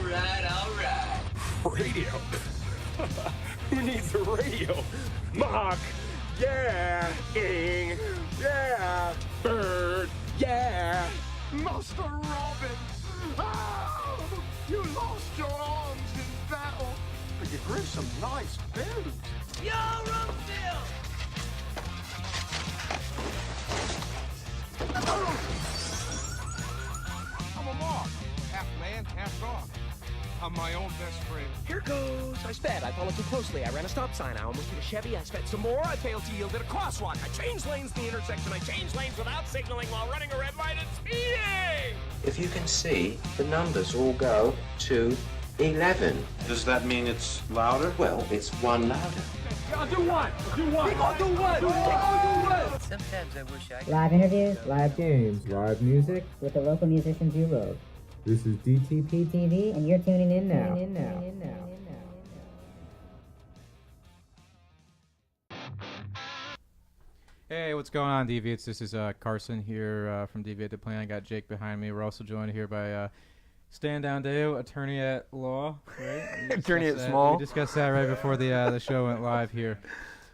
all right. Radio? Who needs a radio? Mock, yeah. Ing, yeah. Bird, yeah. Master Robin! Oh, you lost your arms in battle, but you grew some nice boobs. Yo, Rumsdale! I'm a moth, half man, half dog. I'm my own best friend. Here goes. I sped. I followed too closely. I ran a stop sign. I almost hit a Chevy. I sped some more. I failed to yield at a crosswalk. I changed lanes in the intersection. I changed lanes without signaling while running a red light and speeding. If you can see, the numbers all go to 11. Does that mean it's louder? Well, it's one louder. I'll do one. I'll do one. I'll do one. Sometimes I wish I could. Live interviews, Live games, live music. with the local musicians you love. This is DTPtv. And you're tuning in now. Hey, what's going on, Deviates? This is Carson here from Deviate the Plan. I got Jake behind me. We're also joined here by Stan Downdale, attorney at law. Right? Attorney at small. We discussed that right before the show went live here.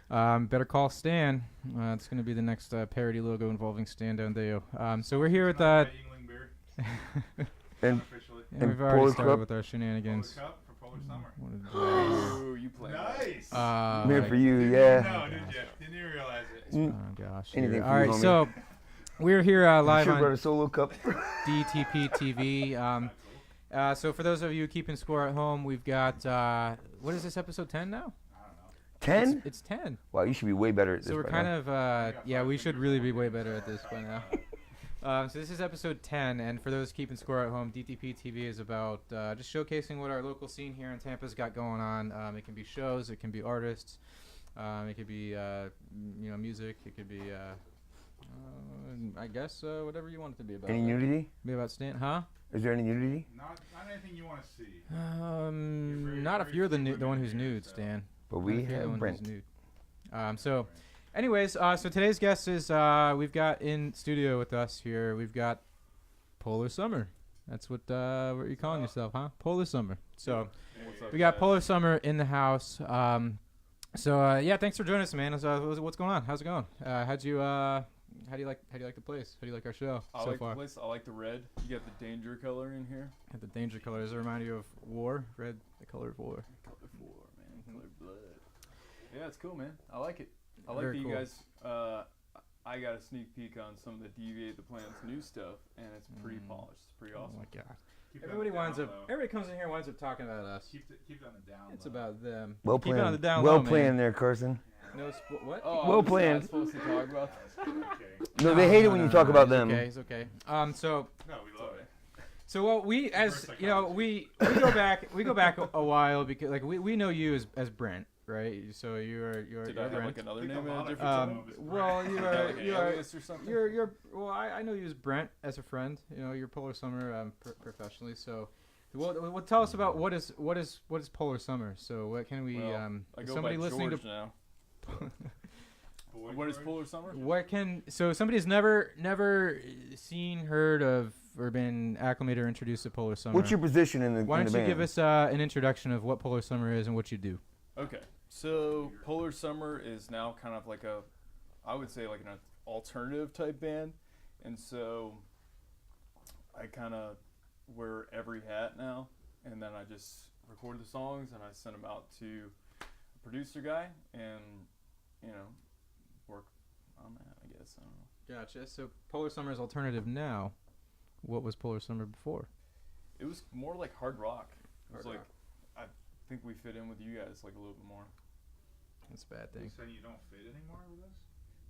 Better call Stan. It's going to be the next parody logo involving Stan Downdale. So we're here with And we've already started with our shenanigans. Polar Cup for Polar Summer. What Ooh, you play. Nice. Here for you, yeah. No, did you? Didn't even realize it. Oh gosh. Anything for All you, right, homie. so we're here live Should on brought a solo cup. DTPtv. So for those of you keeping score at home, we've got what is this, episode 10 now? 10? It's 10. Wow, you should be way better at this. So we're by kind now. of we should really be way better at this by now. So this is episode 10, and for those keeping score at home, DTPtv is about just showcasing what our local scene here in Tampa's got going on. It can be shows, it can be artists, it could be music, it could be I guess whatever you want it to be about. Any nudity? Be about Stan, huh? Is there any nudity? Not anything you want to see. Not if you're the one who's nude, Stan. But Not we if you're the have one Brent. who's nude. So, anyways, so today's guest is we've got in studio with us here. We've got Polar Summer. That's what you're calling yourself, huh? Polar Summer. So we got Polar Summer in the house. So thanks for joining us, man. What's going on? How's it going? How do you like the place? How do you like our show I so like far? the place. I like the red. You got the danger color in here. Got the danger color. Does it remind you of war? Red, the color of war. Color of war, man. Color of blood. Yeah, it's cool, man. I like it. I like Very that you cool. guys. I got a sneak peek on some of the Deviate the Plan's new stuff, and it's pretty polished. It's pretty awesome. Oh my god. Keep it on Everybody the down low. Everybody comes in here and winds up talking about us. Keep it on the down It's low. about them. Well Keep it on the planned. down Well low, man. planned there, Carson. No what? Oh, Well I'm just planned. not supposed to talk about this. Okay. No, they hate it when you talk about it's them. Okay, it's okay. So No, we love it. well, we as you know, we go back a while because like we know you as Brent, right? So you're Did I have Brent. like another Think name a in a lot of different people song? Well, you are Like an you are alias or something? you're well. I know you as Brent as a friend. You know, you're Polar Summer professionally. So, well, tell us about what is Polar Summer. So, what can we? Well, I is go somebody by listening George to now. Boy, What is George? Polar Summer? what can so somebody's never seen, heard of, or been acclimated or introduced to Polar Summer. What's your position in the Why in don't the you band? give us an introduction of what Polar Summer is and what you do? Okay, so Polar Summer is now kind of like I would say like an alternative type band, and so I kind of wear every hat now, and then I just record the songs and I send them out to a producer guy, and work on that. I guess I don't know. Gotcha. So Polar Summer is alternative now. What was Polar Summer before? It was more like hard rock. It was Hard like I think we fit in with you guys like a little bit more. That's a bad You thing. saying you don't fit anymore with us?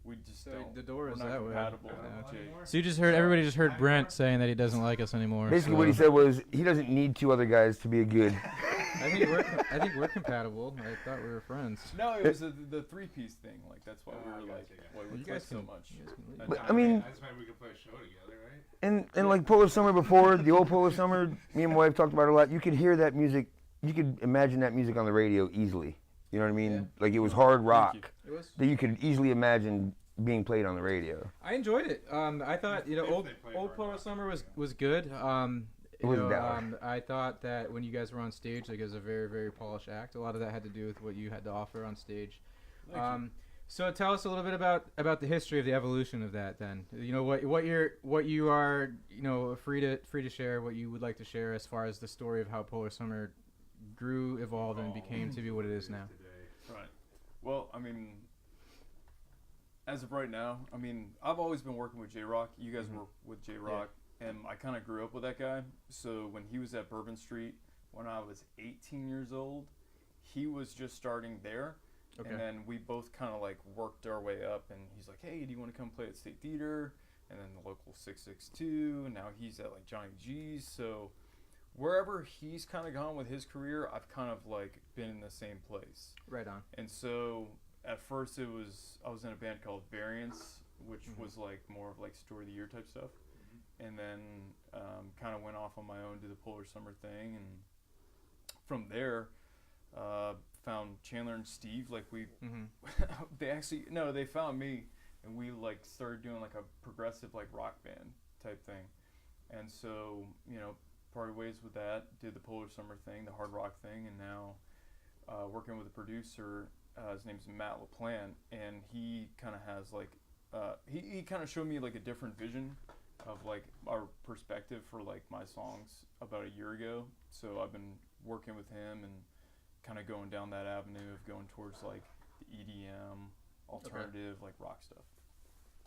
We just So don't. the door we're is not that way. compatible. Not Jake. anymore? So you just heard everybody just heard Brent saying that he doesn't like us anymore. Basically, so what he said was he doesn't need two other guys to be a good. I think we're compatible. I thought we were friends. No, it was the three-piece thing. Like that's why we were like, why we You clicked guys so can- much. you guys can leave. That But, time. I mean, I just meant we could play a show together, right? and like Polar Summer before, the old Polar Summer, me and my wife talked about it a lot. You could hear that music. You could imagine that music on the radio easily. You know what I mean? Yeah. Like it was hard rock you. It was. that you could easily imagine being played on the radio. I enjoyed it. I thought If old they play old hard Polar rock. Summer was good. It wasn't dour. I thought that when you guys were on stage, like, it was a very, very polished act. A lot of that had to do with what you had to offer on stage. So tell us a little bit about the history of the evolution of that. Then, you know, what you are, you know, free to share, what you would like to share as far as the story of how Polar Summer grew, evolved, and became to be what it is now. Right. Well, I mean, as of right now, I mean, I've always been working with J-Rock. You guys work with J-Rock, and I kind of grew up with that guy. So when he was at Bourbon Street, when I was 18 years old, he was just starting there. Okay. And then we both kind of like worked our way up, and he's like, hey, do you want to come play at State Theater? And then the local 662, and now he's at like Johnny G's. So wherever he's kind of gone with his career, I've kind of like been in the same place. Right on. And so at first I was in a band called Variance, which was like more of like Story of the Year type stuff. And then kind of went off on my own, did the Polar Summer thing, and from there found Chandler and Steve. Like they found me, and we like started doing like a progressive like rock band type thing. And so, you know, parted ways with that, did the Polar Summer thing, the hard rock thing, and now working with a producer. His name's Matt LaPlante, and he kind of has like he kind of showed me like a different vision of like our perspective for like my songs about a year ago. So I've been working with him and kind of going down that avenue of going towards like the EDM, alternative, like rock stuff.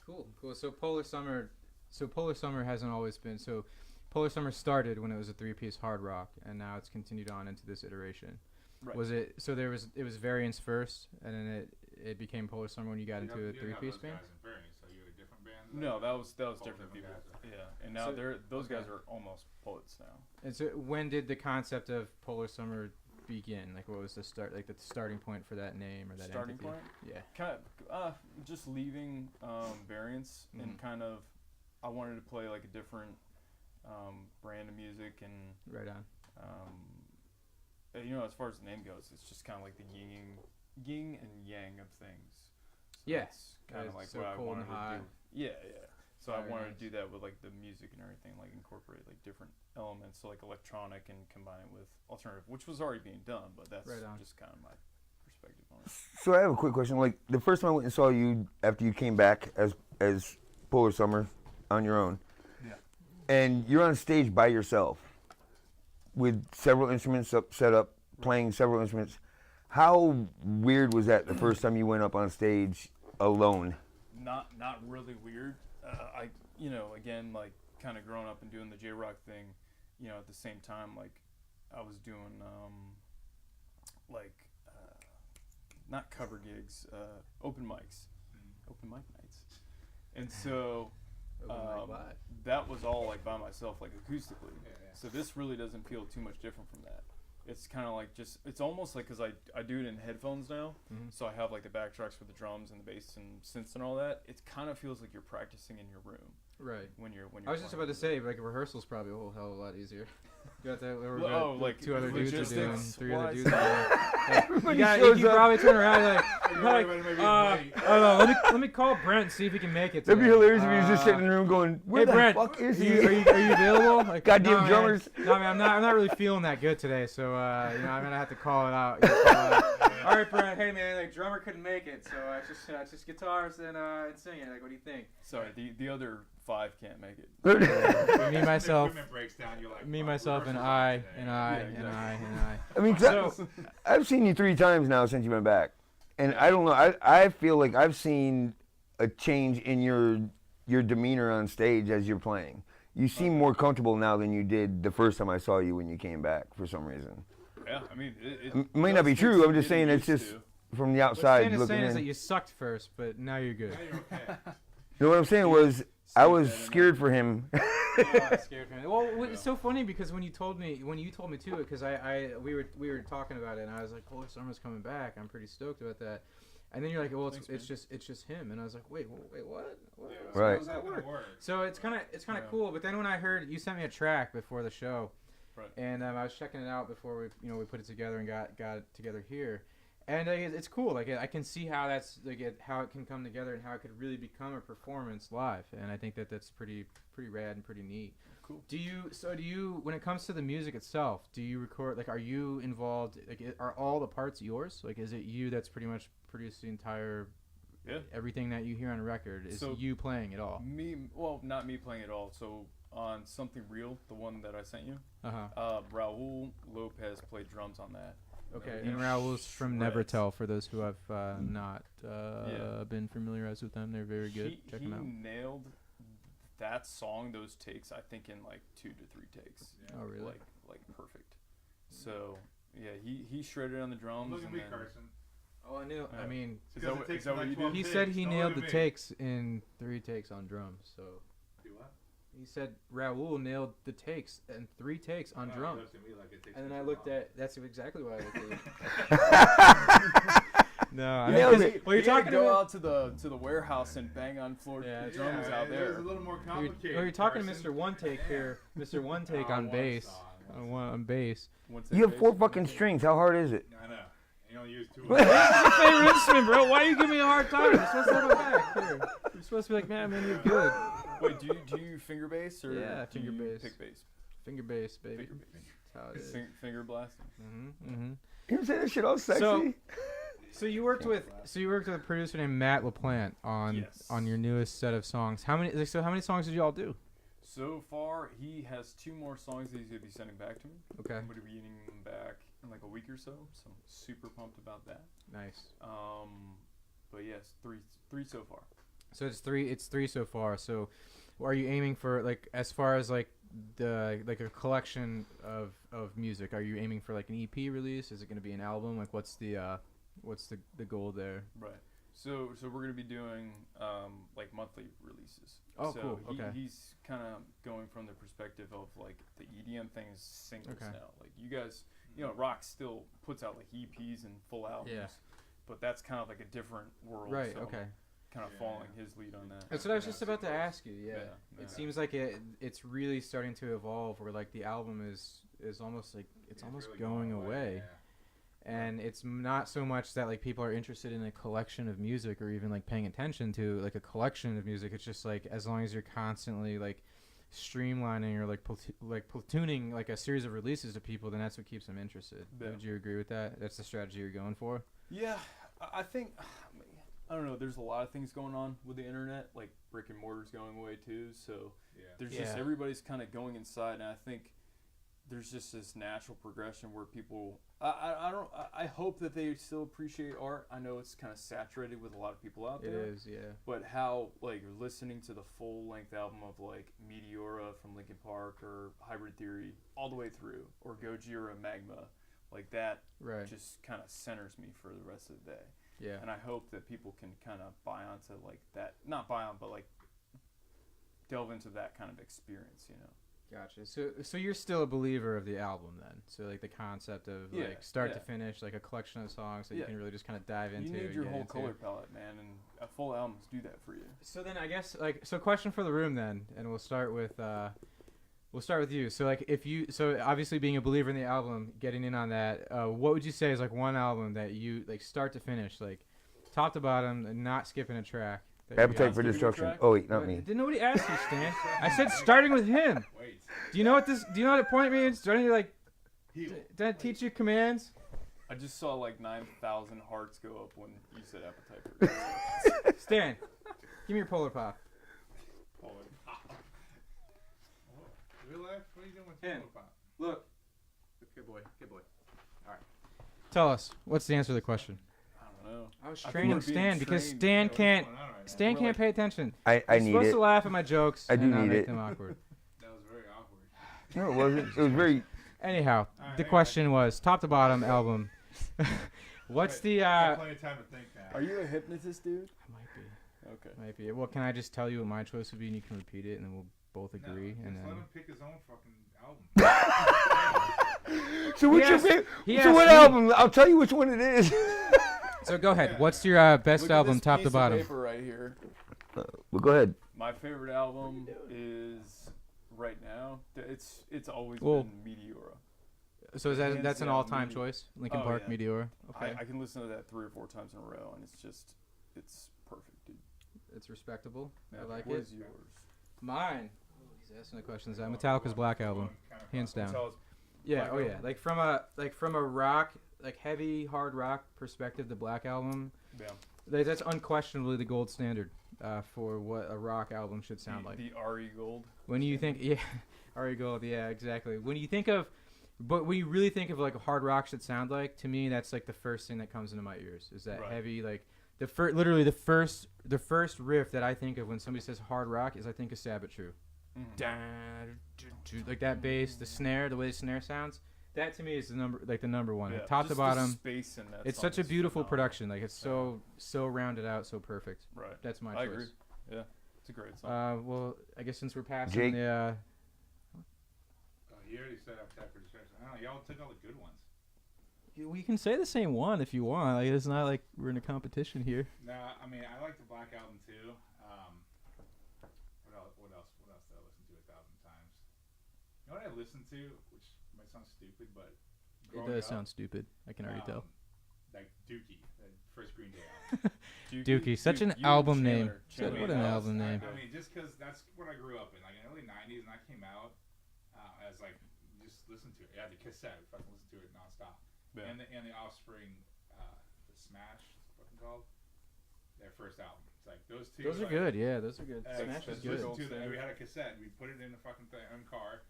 Cool. So Polar Summer hasn't always been so. Polar Summer started when it was a 3-piece hard rock, and now it's continued on into this iteration. Right. Was it so? It was Variance first, and then it became Polar Summer when you got into a 3-piece band. So you had a different band? No, that was different people. Yeah, and now those guys are almost poets now. And so when did the concept of Polar Summer begin? Like, what was the starting point for that name or that starting entity? point? Yeah, kind of just leaving Variance and kind of I wanted to play like a different brand of music and right on. You know, as far as the name goes, it's just kind of like the yin and yang of things. So yes, it's kind of like so what I wanted to do. Yeah. So very I wanted nice. to do that with like the music and everything, like incorporate like different elements, so like electronic and combine it with alternative, which was already being done, but that's just kind of my perspective on it. So I have a quick question. Like the first time I went and saw you after you came back as Polar Summer on your own, and you're on stage by yourself with several instruments set up, playing several instruments. How weird was that the first time you went up on stage alone? Not really weird. Again, like kind of growing up and doing the J-Rock thing, you know, at the same time, like I was doing not cover gigs, open mics, open mic nights, and so that was all like by myself, like acoustically. So this really doesn't feel too much different from that. It's kind of like it's almost like because I do it in headphones now, so I have like the backtracks for the drums and the bass and synths and all that. It kind of feels like you're practicing in your room. Right. When you're I was just about to say, like, a rehearsal's probably a whole hell of a lot easier. You got that? Like two other dudes are doing, three other dudes are doing. You can probably turn around like I don't know. Let me call Brent and see if he can make it. That'd be hilarious if he was just sitting in the room going, "Where the Brent, fuck is he? Are you available?" Like, goddamn drummers. No, man, I'm not really feeling that good today, so I'm gonna have to call it out. All right, Brent. Hey, man, like drummer couldn't make it, so it's just guitars and singing. Like, what do you think? Sorry, the other 5 can't make it. Me, myself, breaks down, you're like, myself, and I. I mean, I've seen you 3 times now since you've been back, and I don't know. I feel like I've seen a change in your demeanor on stage as you're playing. You seem more comfortable now than you did the first time I saw you when you came back for some reason. Yeah, I mean, it might not be true. I'm just saying it's just from the outside looking in. What I'm saying is that you sucked first, but now you're good. Now you're okay. You know what I'm saying was I was scared for him. Scared for him. Well, it's so funny because when you told me too, because we were talking about it, and I was like, Polar Summer's coming back. I'm pretty stoked about that. And then you're like, well, it's just him, and I was like, wait, what? Right. How's that work? So it's kind of cool. But then when I heard you sent me a track before the show, and I was checking it out before we put it together and got it together here. And it's cool. Like I can see how that's how it can come together and how it could really become a performance live. And I think that's pretty rad and pretty neat. Cool. Do you when it comes to the music itself, do you record, like, are you involved, like, are all the parts yours? Like, is it you that's pretty much produced the entire, everything that you hear on a record is you playing it all? Not me playing it all. So on Something Real, the one that I sent you, Raul Lopez played drums on that. Okay, and Raul's from Never Tell, for those who have not been familiarized with them. They're very good. Check them out. He nailed that song, those takes, I think in like 2 to 3 takes. Yeah. Oh, really? Like perfect. So yeah, he shredded on the drums. Look at me, Carson. Oh, I knew. I mean, is that what you did? He said he nailed the takes in 3 takes on drums. So. Do what? He said Raul nailed the takes and 3 takes on drums. And then I looked at. That's exactly why I looked at. No, I mean, well, you're talking to go out to the warehouse and bang on floor drums out there. It's a little more complicated. You're talking to Mr. One Take here, Mr. One Take on bass. On bass. You have 4 fucking strings. How hard is it? I know. You only use 2. What's your favorite instrument, bro? Why do you give me a hard time? You're supposed to have a back here. You're supposed to be like, man, you're good. Wait, do you finger bass or finger bass? Pick bass. Finger bass, baby. Finger bass. That's how it is. Finger blasting. You say that shit all sexy. So you worked with a producer named Matt LaPlante on your newest set of songs. How many songs did you all do? So far, he has 2 more songs that he's gonna be sending back to me. Okay. I'm gonna be getting them back in like a week or so. So I'm super pumped about that. Nice. But yes, 3 so far. So it's 3 so far. So are you aiming for, like, as far as like a collection of music? Are you aiming for like an EP release? Is it gonna be an album? Like, what's the goal there? Right. So we're gonna be doing like monthly releases. Oh, so cool. Okay. He's kind of going from the perspective of like the EDM thing is singles now. Like you guys, rock still puts out like EPs and full albums. Yeah. But that's kind of like a different world. Right. So okay. Kind of following his lead on that. That's what I was just about to ask you. Yeah. It seems like it's really starting to evolve, where like the album is almost like it's almost really going away. Yeah. And it's not so much that like people are interested in a collection of music or even like paying attention to like a collection of music. It's just like, as long as you're constantly like streamlining or like platooning like a series of releases to people, then that's what keeps them interested. Yeah. Would you agree with that? That's the strategy you're going for? Yeah, I think, I don't know, there's a lot of things going on with the internet, like brick and mortar's going away too. So there's just everybody's kind of going inside, and I think there's just this natural progression where people, I hope that they still appreciate art. I know it's kind of saturated with a lot of people out there. It is, yeah. But how, like, listening to the full-length album of, like, Meteora from Linkin Park or Hybrid Theory all the way through, or Gojira Magma, like that just kind of centers me for the rest of the day. Yeah. And I hope that people can kind of buy onto, like, that, not buy on, but, like, delve into that kind of experience, Gotcha. So you're still a believer of the album then? So like the concept of like start to finish, like a collection of songs that you can really just kind of dive into. You need your whole color palette, man, and a full albums do that for you. So then I guess question for the room then, and we'll start with you. So like obviously being a believer in the album, getting in on that, what would you say is like one album that you like start to finish, like top to bottom, and not skipping a track? Appetite for Destruction. Oh wait, not me. Didn't nobody ask you, Stan? I said starting with him. Wait. Do you know what the point means? Starting to like teach you commands? I just saw like 9,000 hearts go up when you said Appetite for Destruction. Stan, give me your Polar Pop. Polar Pop. Real life? What are you doing with Polar Pop? Look. Good boy. All right. Tell us, what's the answer to the question? I was training Stan because Stan can't pay attention. I need it. Supposed to laugh at my jokes. I do and not need make it. them awkward. That was very awkward. No, it wasn't. It was very. Anyhow, the question was top to bottom album. What's the? Plenty of time to think that. Are you a hypnotist, dude? I might be. Okay. Might be. Well, can I just tell you what my choice would be, and you can repeat it, and then we'll both agree. No, and just then let him pick his own fucking album. So what's your favorite? So what album? I'll tell you which one it is. So go ahead. What's your best album, top to bottom? Paper right here. Well, go ahead. My favorite album is right now. It's always been Meteora. So that's an all-time choice? Linkin Park, yeah. Meteora? Okay. I can listen to that 3 or 4 times in a row, and it's perfect, dude. It's respectable. Yeah, I like what it. is yours? Mine. He's asking the questions. Metallica's Black Album, hands down. Yeah. Black Oh yeah. Album. Like from a rock, like heavy hard rock perspective, the Black Album. Yeah. That's unquestionably the gold standard for what a rock album should sound like. The RE Gold. When you think, yeah, RE Gold, yeah, exactly. When you think of, but when you really think of like a hard rock should sound like, to me, that's like the first thing that comes into my ears is that heavy, like literally the first riff that I think of when somebody says hard rock is I think of Sabbath True. Like that bass, the snare, the way the snare sounds. That to me is the number one, Yeah, top to bottom. The space in that it's song such a is beautiful phenomenal. production. Like it's so rounded out, so perfect. Right. That's my I choice. agree. Yeah, it's a great song. Well, I guess since we're passing Jake? the. You already said Appetite for Destruction. I don't know. Y'all took all the good ones. We can say the same one if you want. Like it's not like we're in a competition here. Nah, I mean, I like the Black Album too. What else did I listen to 1,000 times? You know what I listened to, which might sound stupid, but It does sound stupid. I can already tell. Like Dookie, the first Green Day album. Dookie, such an you album and name. Chandler. What an album name. I mean, just because that's what I grew up in, like in the early '90s, and I came out as like just listen to it. Yeah, the cassette, we fucking listen to it nonstop. Yeah. And the Offspring, the Smash, what's it called? Their first album. It's like those two. Those are like, good. Yeah, those are good. Smash is good. Listen to them. We had a cassette. We put it in the fucking car.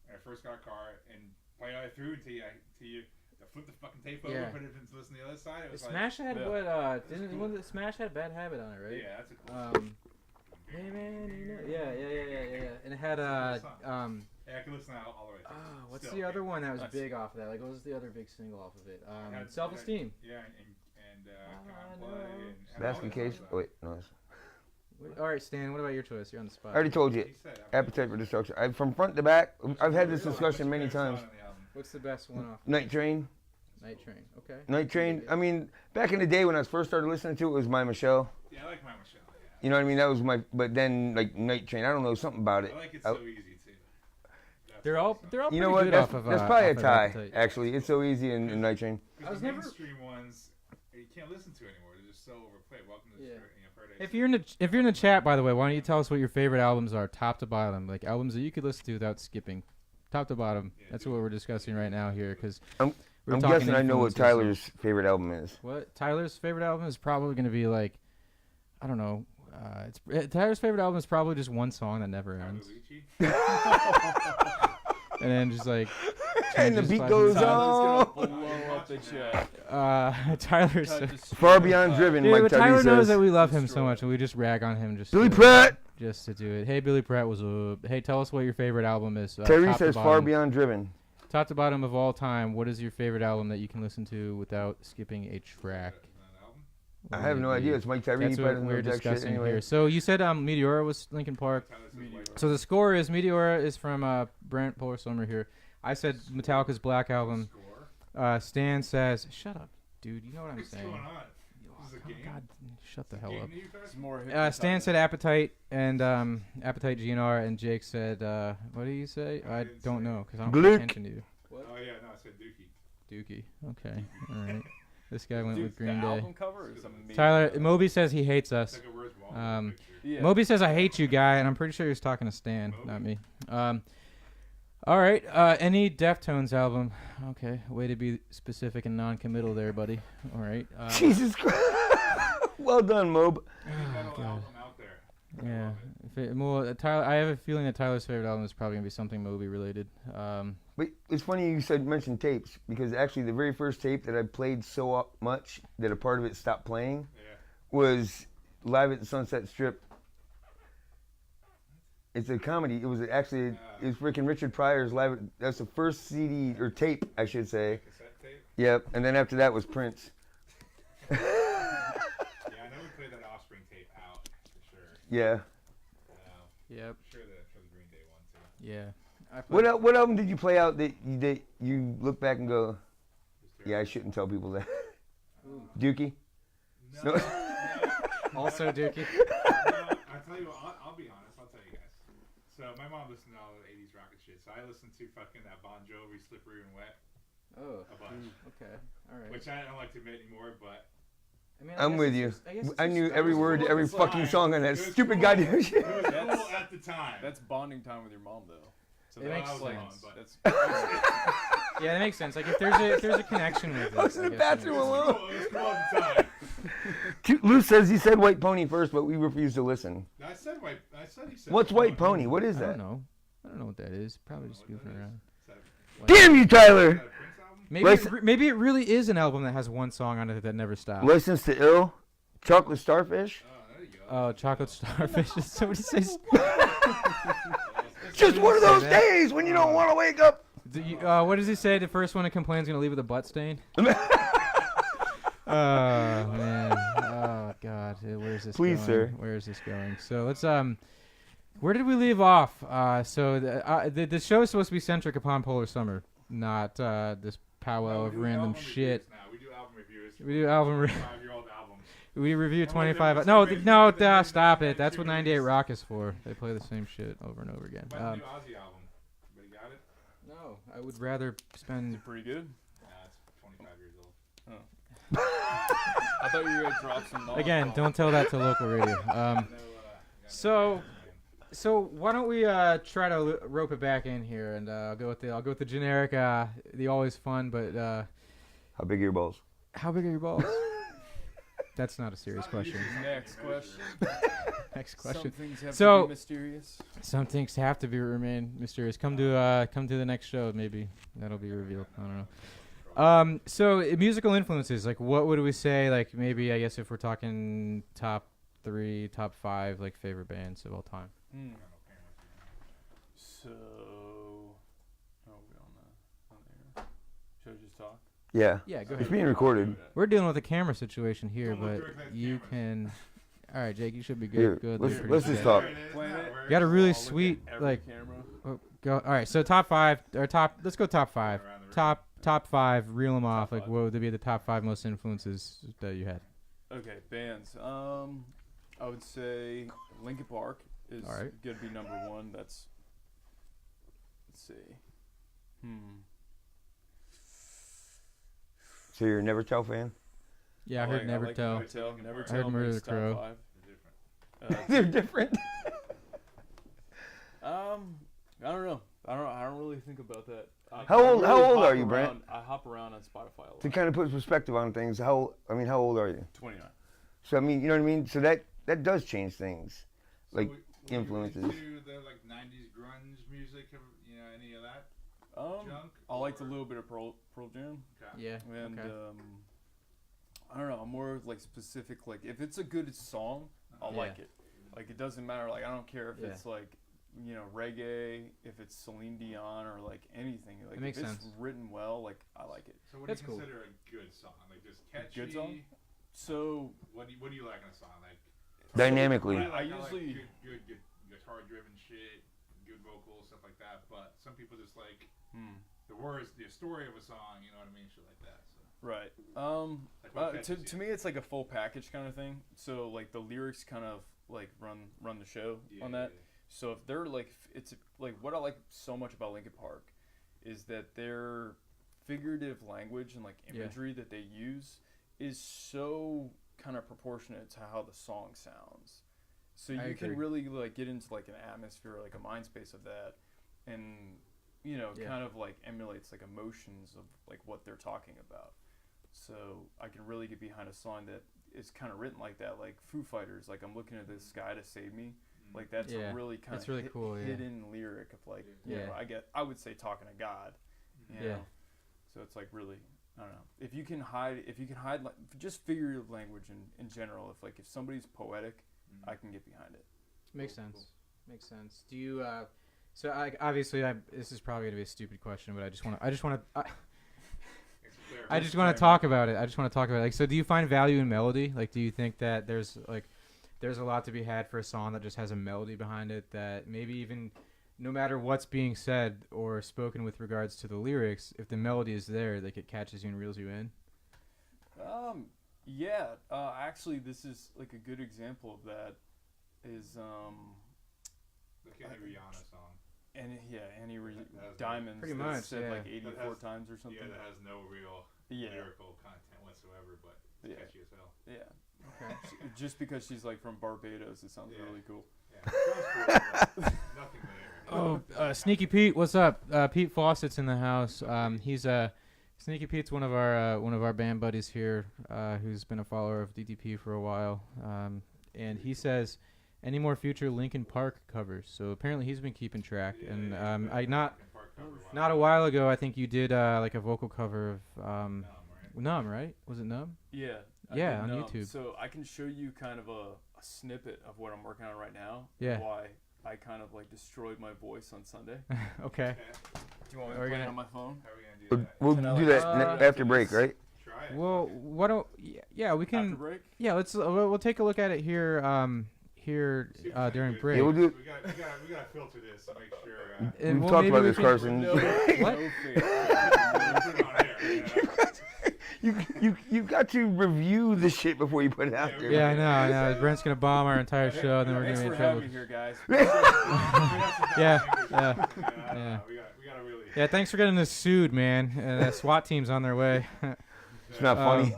When I first got a car and play all the way through until you flip the fucking tape over, put it into listen to the other side. It was Smash had what? Didn't one of the Smash had Bad Habit on it, right? Yeah, that's a cool song. Hey man, you know, yeah. And it had Yeah, I can listen to that all the way through. what's the other one that was big off of that? Like, what was the other big single off of it? Self-Esteem. Yeah, and Come On Play. And Basket Case. Oh, wait, no. All right, Stan. What about your choice? You're on the spot. I already told you. Appetite for Destruction. From front to back, I've had this discussion many times. What's the best one off? Night Train. Night Train. Okay. Night Train. I mean, back in the day when I first started listening to it, was My Michelle. Yeah, I like My Michelle. Yeah. You know what I mean? That was my. But then like Night Train, I don't know, something about it. I like it so easy too. They're all You know pretty what? good That's, off of, that's probably a off of tie. Appetite. Actually, It's So Easy and Night Train. Because the mainstream ones, you can't listen to anymore. They're just so overplayed. Welcome to Paradise. If you're in the chat, by the way, why don't you tell us what your favorite albums are, top to bottom, like albums that you could listen to without skipping, top to bottom. That's what we're discussing right now here, because I'm guessing I know what Tyler's favorite album is. What Tyler's favorite album is probably going to be like, I don't know. Tyler's favorite album is probably just one song that never ends. And then just like, and the beat goes on. Tyler's Far Beyond Driven. Dude, Mike but Tyree Tyler knows says. that we love him so much, and we just rag on him just Billy Pratt. Just to do it. Hey, Billy Pratt was hey, tell us what your favorite album is. Terry top to says Far bottom. Beyond Driven. Top to bottom of all time, what is your favorite album that you can listen to without skipping a track? I have no idea. It's Mike Tyree. That's what we're discussing here. So you said Meteora was Linkin Park. So the score is Meteora is from Brent Polar Summer here. I said Metallica's Black Album. Stan says, "Shut up, dude. You know what I'm saying." What's going on? This is a game? God, shut the hell Game up. to you guys? Stan said Appetite and Appetite GNR, and Jake said, what do you say? I don't know because I don't pay attention to you. What? Oh yeah, no, I said Dookie. Dookie. Okay. All right. This guy went with The Green Day. album cover is amazing. Tyler, Moby says he hates us. Yeah. Moby says I hate you, guy, and I'm pretty sure he's talking to Stan, not me. All right. Any Deftones album? Okay. Way to be specific and non-committal there, buddy. All right. Jesus Christ. Well done, Mob. God. Yeah. Tyler, I have a feeling that Tyler's favorite album is probably gonna be something Moby related. But it's funny you mentioned tapes, because actually the very first tape that I played so much that a part of it stopped playing was Live at the Sunset Strip. It's a comedy. It was actually it's freaking Richard Pryor's Live. That's the first CD or tape, I should say. Cassette tape? Yep. And then after that was Prince. Yeah, I know we played that Offspring tape out for sure. Yeah. Yep. For the Green Day one too. Yeah. What album did you play out that you look back and go, yeah, I shouldn't tell people that? Dookie? No. Also Dookie. No, I'll tell you what, I'll be honest, I'll tell you guys. So my mom listened to all the 80s rocket shit, so I listened to fucking that Bon Jovi, Slippery and Wet. Oh. A bunch. Okay. All right. Which I don't like to admit anymore, but. I mean, I'm with you. I knew every word, cool every at the fucking time. song on that It was stupid cool. goddamn shit. It was cool at the time. That's bonding time with your mom, though. So It makes that's like sense. that's. Yeah, that makes sense. Like if there's a connection with it. I was in the bathroom alone. It was cool at the time. Lou says he said White Pony first, but we refused to listen. I said he said. What's White Pony? What is I that? don't know. I don't know what that is. Probably just goofing around. Damn you, Tyler! Maybe it really is an album that has one song on it that never stops. License to Ill, Chocolate Starfish. Oh, Chocolate Starfish. Did somebody say? Just one of those days when you don't want to wake up. What does he say? The first one that complains gonna leave with a butt stain. Oh man. Oh god. Where's this Please, going? sir. Where is this going? So let's where did we leave off? So the show is supposed to be centric upon Polar Summer, not this powwow of random shit. We do album reviews. We do album reviews. 5-year-old albums. We review Unlike 25. the No, Mr. stop it. Big That's what Series. 98 Rock is for. They play the same shit over and over again. What's the new Ozzy album? Anybody got it? No, I would rather spend. Pretty good. Nah, it's 25 years old. Oh. I thought you were gonna drop some. Again, don't tell that to local radio. So why don't we try to rope it back in here, and I'll go with the generic, the always fun, but how big are your balls? How big are your balls? That's not a serious question. Next question. Next question. Some things have to be mysterious. Some things have to remain mysterious. Come to the next show, maybe that'll be revealed. I don't know. So musical influences, like what would we say? Like maybe I guess if we're talking top 3, top 5, like favorite bands of all time. So, we on there. Should I just talk? Yeah. Yeah, go It's ahead. being recorded. We're dealing with a camera situation here, but you can. All right, Jake, you should be good. Here, good. let's just talk. You got a really sweet like. Oh, go. All right, so top 5 or top. Let's go top 5. Top 5. Reel them off. Like, what would be the top 5 most influences that you had? Okay, bands. I would say Linkin Park is Alright. gonna be number 1. Let's see. So you're a Nevertell fan? Yeah, I heard Nevertell. Nevertell. I heard Murder the makes top Crow. 5. They're different. I don't know. I don't really think about that. How old hop are you, around- Brent? I hop around on Spotify a lot. To kind of put perspective on things, how old are you? 29. So I mean, you know what I mean. So that does change things, like Were influences. you into the like 90s grunge music? You know, any of that? Junk? I liked a little bit of Pearl Jam. Okay. Yeah. And okay. I don't know. I'm more like specific. Like if it's a good song, I'll Yeah. like it. Like it doesn't matter. Like I don't care if Yeah. it's like reggae, if it's Celine Dion or like anything. Like It makes if it's sense. written well, like I like it. So what That's do you cool. consider a good song? Like just catchy? Good song? So What do you like in a song? Like Dynamically. I usually good guitar driven shit, good vocals, stuff like that. But some people just like the words, the story of a song. You know what I mean? Shit like that. So. right. Like what catches To you? me, it's like a full package kind of thing. So like the lyrics kind of like run the show on that. Yeah. So if they're like, it's like what I like so much about Linkin Park is that their figurative language and like imagery that they use is so kind of proportionate to how the song sounds. So I you can agree. really like get into like an atmosphere, like a mind space of that, and kind of like emulates like emotions of like what they're talking about. So I can really get behind a song that is kind of written like that, like Foo Fighters, like I'm looking at this sky to save me. Like that's Yeah, a really kind that's of really cool, yeah. hidden lyric of like I would say talking to God. You know? So it's like really I don't know if you can hide like just figurative language in general. If somebody's poetic, I can get behind it. Makes sense. Makes sense. Do you? So obviously, this is probably gonna be a stupid question, but I just want to talk about it. Like, so do you find value in melody? Like, do you think that there's a lot to be had for a song that just has a melody behind it that maybe even no matter what's being said or spoken with regards to the lyrics, if the melody is there, like it catches you and reels you in? Actually, this is like a good example of that. Is Look at a Rihanna song. Diamonds. Pretty that much, said yeah. like 84 times or something. Yeah, that has no real lyrical content whatsoever, but it's catchy as hell. Yeah. Okay. Just because she's like from Barbados, it sounds really cool. Yeah, it sounds cool, but nothing there. Oh, Sneaky Pete, what's up? Pete Fawcett's in the house. He's Sneaky Pete's one of our band buddies here, who's been a follower of DTP for a while. And he says, any more future Linkin Park covers? So apparently he's been keeping track. And not a while ago, I think you did like a vocal cover of Numb, right? Was it Numb? Yeah. Yeah, on YouTube. So I can show you kind of a snippet of what I'm working on right now. Yeah. Why I kind of like destroyed my voice on Sunday. Okay. Do you want me to play it on my phone? How are we gonna do that? We'll do that after break, right? Try it. Well, why don't? Yeah, we can. After break? Yeah, let's. We'll take a look at it here. During break. Yeah, we'll do. We gotta filter this to make sure. And We've well, talked maybe about we this, can- Carson. What? Put it on air. You got to review the shit before you put it out there. Yeah, I know. Brent's gonna bomb our entire show, and then we're Thanks gonna be for in having trouble. me here, guys. Yeah. We gotta really. Yeah, thanks for getting us sued, man. The SWAT team's on their way. It's not funny.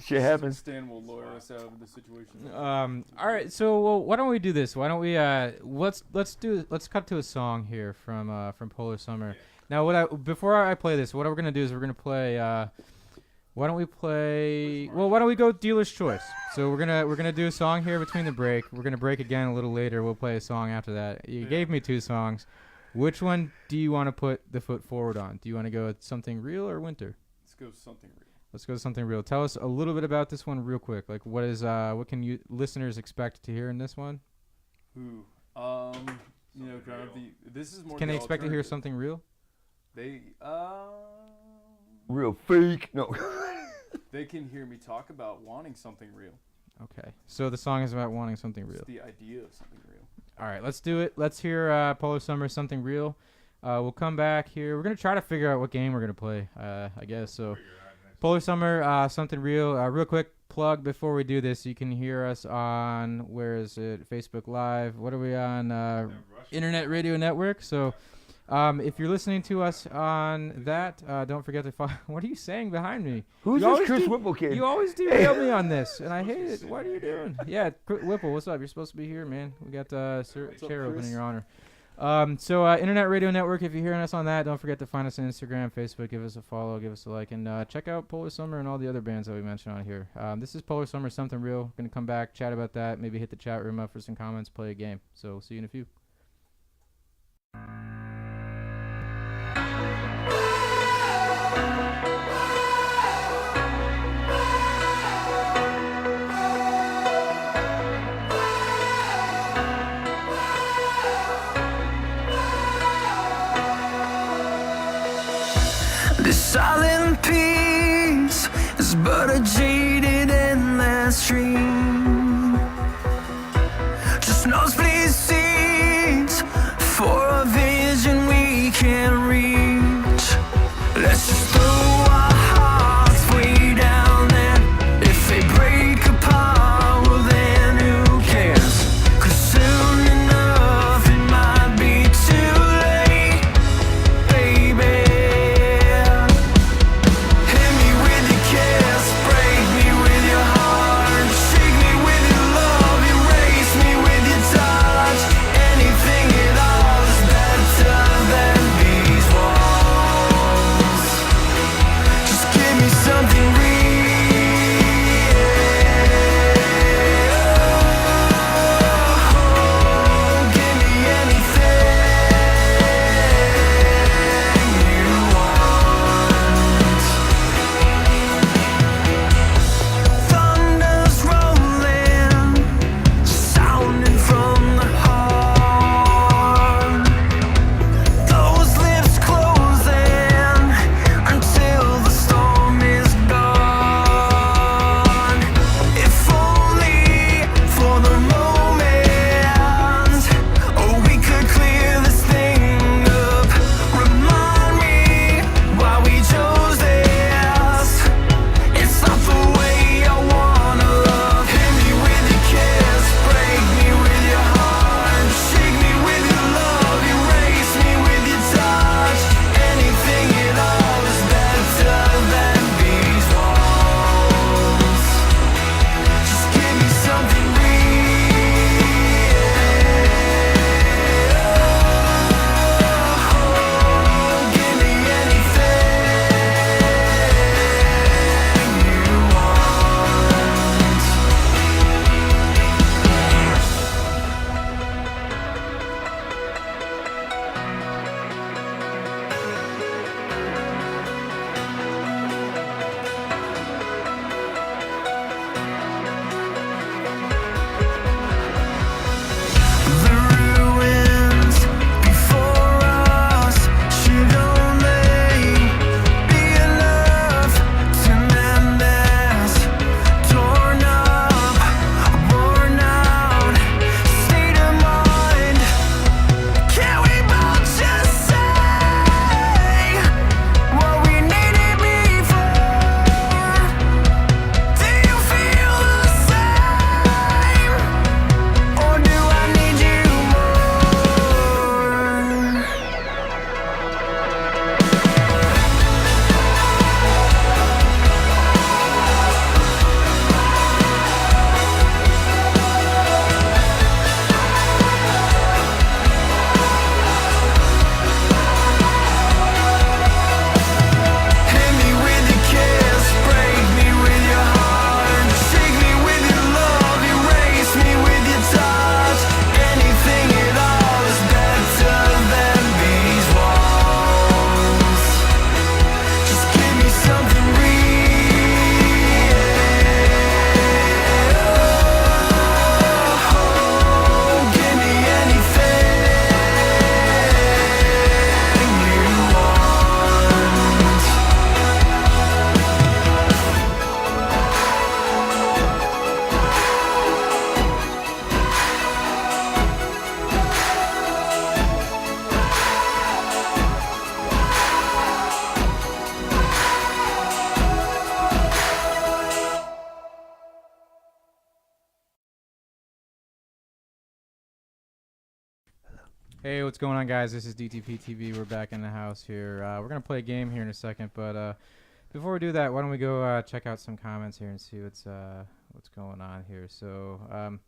Shit happens. Stan will lawyer us out of the situation. All right, so why don't we do this? Why don't we let's cut to a song here from Polar Summer. Now, before I play this, what we're gonna do is we're gonna play. Why don't we play? Well, why don't we go Dealer's Choice? So we're gonna do a song here between the break. We're gonna break again a little later. We'll play a song after that. You gave me 2 songs. Which one do you want to put the foot forward on? Do you want to go with Something Real or Winter? Let's go Something Real. Let's go to Something Real. Tell us a little bit about this one real quick. Like, what can you listeners expect to hear in this one? Ooh, you know, kind of this is more. Can the they expect to hear alternative. something real? They Real fake. No. they can hear me talk about wanting something real. Okay, so the song is about wanting something real. It's the idea of something real. All right, let's do it. Let's hear Polar Summer, Something Real. We'll come back here. We're gonna try to figure out what game we're gonna play. I guess so. Polar Summer, Something Real. Real quick plug before we do this. You can hear us on, where is it? Facebook Live. What are we on? Internet Radio Network. So if you're listening to us on that, don't forget to follow. What are you saying behind me? Who's You this always Chris do- Whipple kid? You always derail me on this, and I hate it. What are you doing? Yeah, Whipple, what's up? You're supposed to be here, man. We got the chair open in your honor. So Internet Radio Network, if you're hearing us on that, don't forget to find us on Instagram, Facebook, give us a follow, give us a like, and check out Polar Summer and all the other bands that we mentioned on here. This is Polar Summer, Something Real. Going to come back, chat about that, maybe hit the chat room up for some comments, play a game. So see you in a few. This silent peace is but a jaded endless dream. Just nosebleed seats for a vision we can't reach. Let's just throw our hearts way down there. If they break apart, well then who cares? 'Cause soon enough it might be too late, baby. Hit me with your kiss, break me with your heart, shake me with your love, erase me with your touch. Hey, what's going on, guys? This is DTPtv. We're back in the house here. We're going to play a game here in a second, but before we do that, why don't we go check out some comments here and see what's going on here. So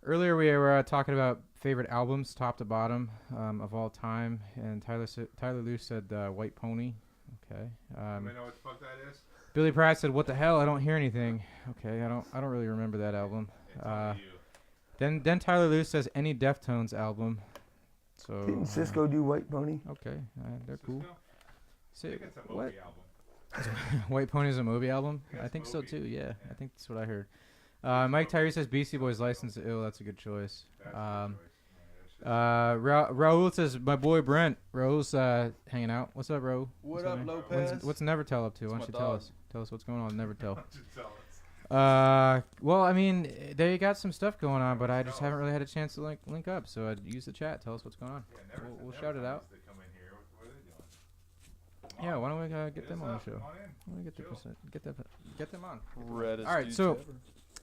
earlier we were talking about favorite albums, top to bottom, of all time, and Tyler Luce said White Pony. Okay. Anybody know what the fuck that is? Billy Pratt said, "What the hell? I don't hear anything." Okay, I don't really remember that album. Then Tyler Luce says any Deftones album. So Didn't Cisco do White Pony? Okay, they're cool. I think it's a Moby album. White Pony is a Moby album? Yeah, I think so Moby. too, yeah. I think that's what I heard. Mike Tyree says Beastie Boys License to Ill. That's a good choice. Raul says my boy Brent. Raul's hanging out. What's up, Raul? What up, Lopez? What's Nevertell up to? Why don't you tell dog. us? Tell us what's going on with Nevertell. Tell us. Well, I mean, they got some stuff going on, but I just haven't really had a chance to link up. So I'd use the chat. Tell us what's going on. Yeah, We'll shout it out. They come in here. What are they doing? Yeah, why don't we get them on the up, show? come on in. Why don't we get them on? Reddest All right, dudes so ever.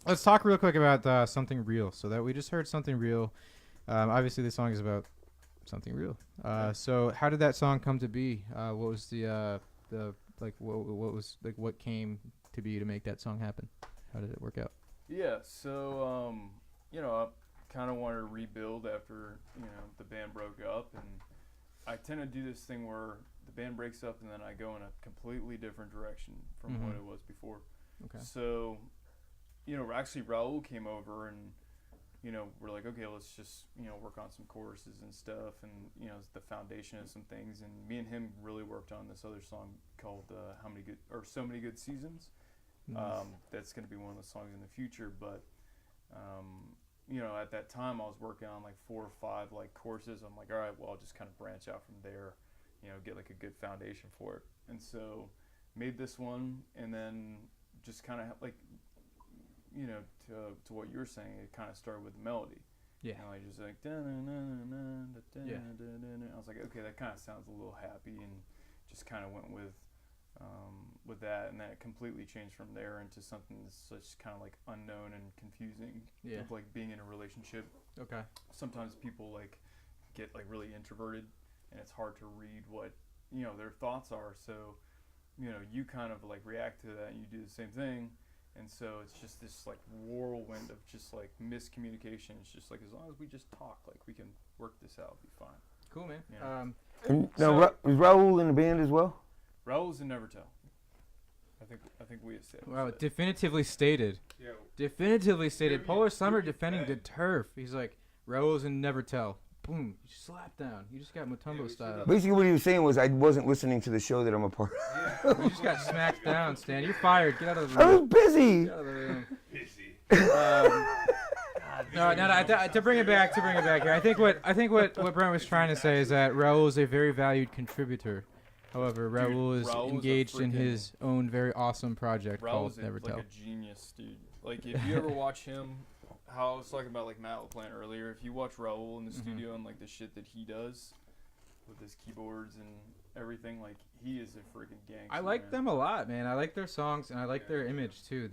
let's talk real quick about something real. So that we just heard something real. Obviously, the song is about something real. So how did that song come to be? What was the what was what came to be to make that song happen? How did it work out? Yeah, so I kind of wanted to rebuild after the band broke up, and I tend to do this thing where the band breaks up and then I go in a completely different direction from what it was before. Okay. So, actually Raul came over and we're like, okay, let's just work on some choruses and stuff, and the foundation of some things. And me and him really worked on this other song called So Many Good Seasons. Nice. That's going to be one of the songs in the future, but at that time I was working on like 4 or 5 courses. I'm like, all right, well, I'll just kind of branch out from there, get like a good foundation for it. And so made this one, and then just kind of to what you were saying, it kind of started with the melody. Yeah. Just like I was like, okay, that kind of sounds a little happy, and just kind of went with that, and then it completely changed from there into something that's such kind of like unknown and confusing. Yeah. Of like being in a relationship. Okay. Sometimes people get really introverted, and it's hard to read what their thoughts are. So you kind of react to that, and you do the same thing. And so it's just this whirlwind of just miscommunication. It's just as long as we just talk, we can work this out, it'll be fine. Cool, man. Yeah. And now, was Raul in the band as well? Raul's in Nevertell. I think we established Wow, that. definitively stated. Yeah. Definitively stated. Yeah, Polar yeah, Summer yeah, defending yeah. the turf. He's like, Raul's in Nevertell. Boom. You slap down. You just got Mutombo style. Basically, what he was saying was I wasn't listening to the show that I'm a part of. You just got smacked down, Stan. You're fired. Get out of the I room. was busy. Get out of the room. Busy. To bring it back here. I think what Brent was trying to say is that Raul is a very valued contributor. However, Raul is Raul's a engaged in freaking- his own very awesome project called Raul's Nevertell. a genius, dude. If you ever watch him, how I was talking about Matt LaPlante earlier, if you watch Raul in the studio and the shit that he does with his keyboards and everything, he is a freaking gangster. I like man. them a lot, man. I like their songs and I like their image too.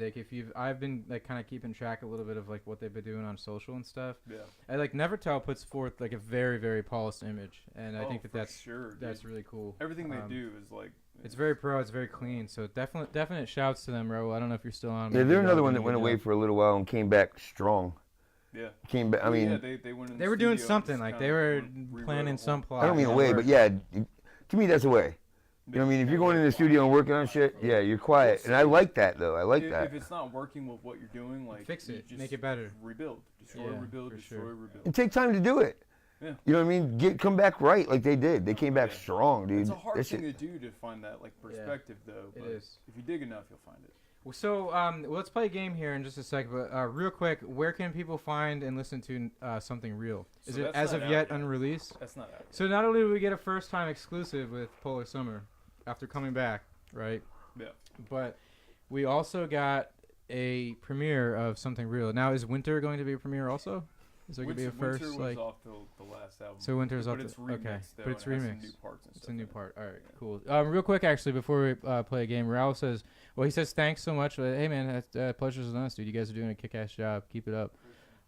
I've been kind of keeping track a little bit of what they've been doing on social and stuff. Yeah. I Nevertell puts forth a very, very polished image, and I think for that's sure, that's dude. really cool. Everything they do is it's very pro. It's very clean. So definite shouts to them, Raul. I don't know if you're still on. Yeah, they're another one that went away for a little while and came back strong. Yeah. Came back. I mean, they went in They the were doing studio something. and just They were rewrote planning a some whole- plot. I don't mean you know, away, where- but yeah, to me that's a way. You know what I mean? If you're going in the studio and working on shit, yeah, you're quiet, and I like that though. I like that. If it's not working with what you're doing, fix you it, just make it better. rebuild, destroy, Yeah, rebuild, for destroy, sure. rebuild. And take time to do it. Yeah. You know what I mean? Come back right like they did. They came back strong, dude. It's a hard That thing shit- to do to find that perspective, though. It But is. if you dig enough, you'll find it. Well, so let's play a game here in just a second. But real quick, where can people find and listen to Something Real? Is So it that's as not of out yet yet. unreleased? That's not out. So not only do we get a first-time exclusive with Polar Summer after coming back, right? Yeah. But we also got a premiere of Something Real. Now, is Winter going to be a premiere also? Is there going to be a first? Winter was off the last album. So Winter's off but it's the remixed, okay, though, but it's and it has some remixed. new parts and It's stuff a new in it. part. All right, Yeah. cool. Real quick, actually, before we play a game, Raul says, well, he says thanks so much. Hey man, pleasure's on us, dude. You guys are doing a kick-ass job. Keep it up.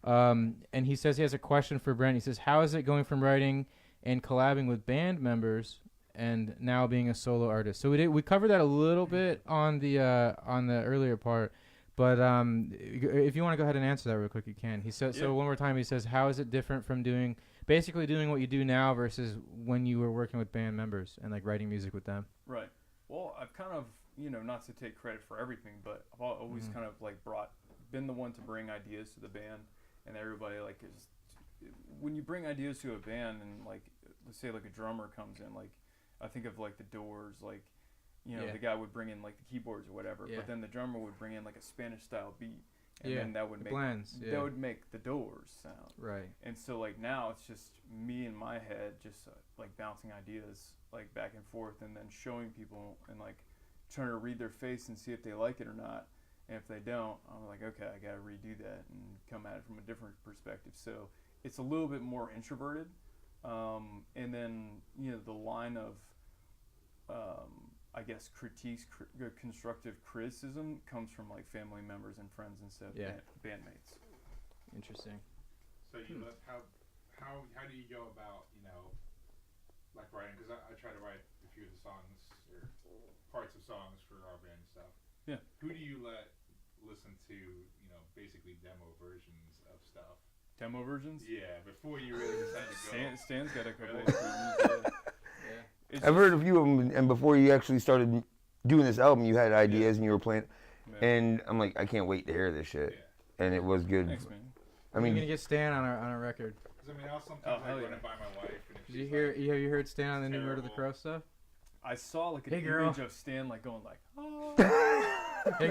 And he says he has a question for Brent. He says, how is it going from writing and collabing with band members and now being a solo artist. So we covered that a little bit on the earlier part, but if you want to go ahead and answer that real quick, you can. He says so one more time. He says, how is it different from doing what you do now versus when you were working with band members and like writing music with them? Right. Well, I've kind of, not to take credit for everything, but I've always kind of like been the one to bring ideas to the band, and everybody like is, when you bring ideas to a band and like, let's say like a drummer comes in, like I think of like the Doors, like, the guy would bring in like the keyboards or whatever, but then the drummer would bring in like a Spanish style beat, and then that would make that would make the Doors sound. Right. And so like now it's just me in my head, just like bouncing ideas like back and forth, and then showing people and like trying to read their face and see if they like it or not. And if they don't, I'm like, okay, I gotta redo that and come at it from a different perspective. So it's a little bit more introverted. And then the line of I guess critiques, constructive criticism comes from like family members and friends instead of bandmates. Interesting. So how do you go about like writing? Because I try to write a few of the songs or parts of songs for our band and stuff. Yeah. Who do you listen to? Basically demo versions of stuff. Demo versions? Yeah, before you really decide to go. Stan's got a couple of I've heard a few of them, and before you actually started doing this album, you had ideas and you were playing, and I'm like, I can't wait to hear this shit, and it was good. Thanks, man. I mean, you're gonna get Stan on a record. Because I'll sometimes run it by my wife. And if Did you hear? Have you heard Stan on the new Murder the Crow stuff? I saw like an girl. image of Stan like going like, oh. Hey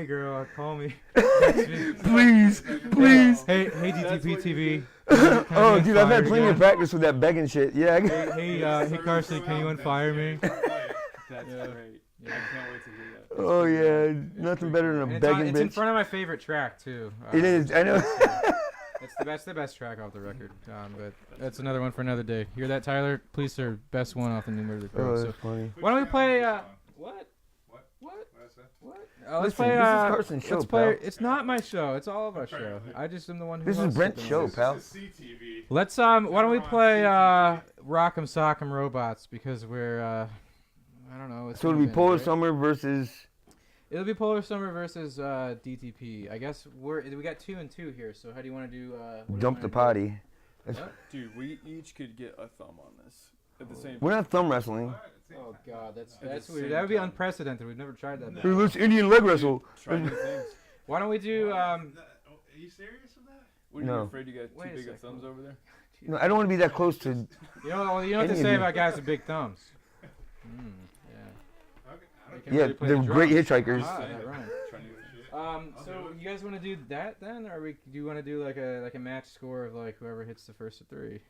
girl, call me. Please. Hey DTPtv. Oh, dude, I've had plenty of practice with that begging shit. Yeah. Hey Carson, can you unfire me? That's great. Yeah, I can't wait to hear that. Oh yeah, nothing better than a begging bitch. It's in front of my favorite track too. It is. I know. That's the best track off the record. But that's another one for another day. Hear that, Tyler? Please, sir. Best one off the new Murder the Crow. Oh, that's funny. Why don't we play? What? Let's play. This is Carson's show, pal. It's not my show. It's all of our show. I just am the one who. This is Brent's show, pal. Let's why don't we play Rock'em Sock'em Robots, because we're I don't know. So it'll be Polar Summer versus. It'll be Polar Summer versus DTP. I guess we got 2 and 2 here. So how do you want to do? Dump the potty. Dude, we each could get a thumb on this at the same time. We're not thumb wrestling. Oh god, that's weird. That would be unprecedented. We've never tried that. Hey, let's Indian leg wrestle. Try new things. Why don't we do? Are you serious with that? What are No. you afraid you got too big of thumbs over there? No, I don't want to be that close to. You know what they say about guys with big thumbs. Yeah, they're great hitchhikers. So you guys want to do that then, or do you want to do like a match score of like whoever hits the first of 3?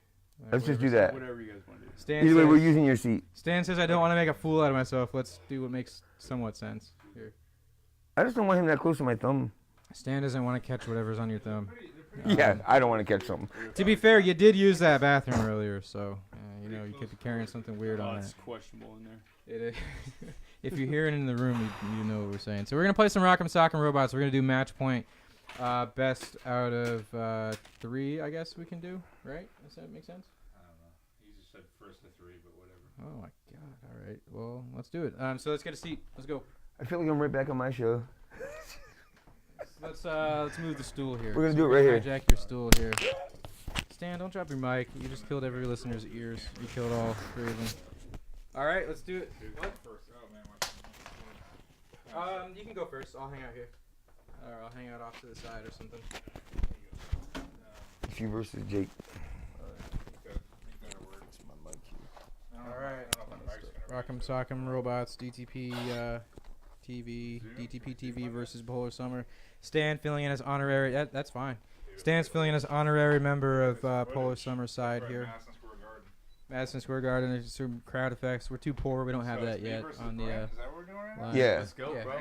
Let's just do that. Whatever you guys want to do. Stan Either way, says, we're using your seat. Stan says I don't want to make a fool out of myself. Let's do what makes somewhat sense here. I just don't want him that close to my thumb. Stan doesn't want to catch whatever's on your thumb. Yeah, I don't want to catch something. To be fair, you did use that bathroom earlier, so you could be carrying something weird on It's that. questionable in there. It is. If you hear it in the room, you know what we're saying. So we're gonna play some Rock'em Sock'em Robots. We're gonna do match point, best out of 3. I guess we can do, right? Does that make sense? I don't know. He just said first of 3, but whatever. Oh my god! All right. Well, let's do it. So let's get a seat. Let's go. I feel like I'm right back on my show. Let's move the stool here. We're gonna do it right here. Hijack your stool here. Stan, don't drop your mic. You just killed every listener's ears. You killed all 3 of them. All right, let's do it. What? You can go first. I'll hang out here. Or I'll hang out off to the side or something. It's you versus Jake. Alright. Rock'em Sock'em Robots, DTP TV, DTP TV versus Polar Summer. Stan filling in as honorary. That's fine. Stan's filling in as honorary member of Polar Summer side here. Madison Square Garden. There's some crowd effects. We're too poor. We don't have that yet on the. Is that what we're doing right now? Yeah. Let's go, bro.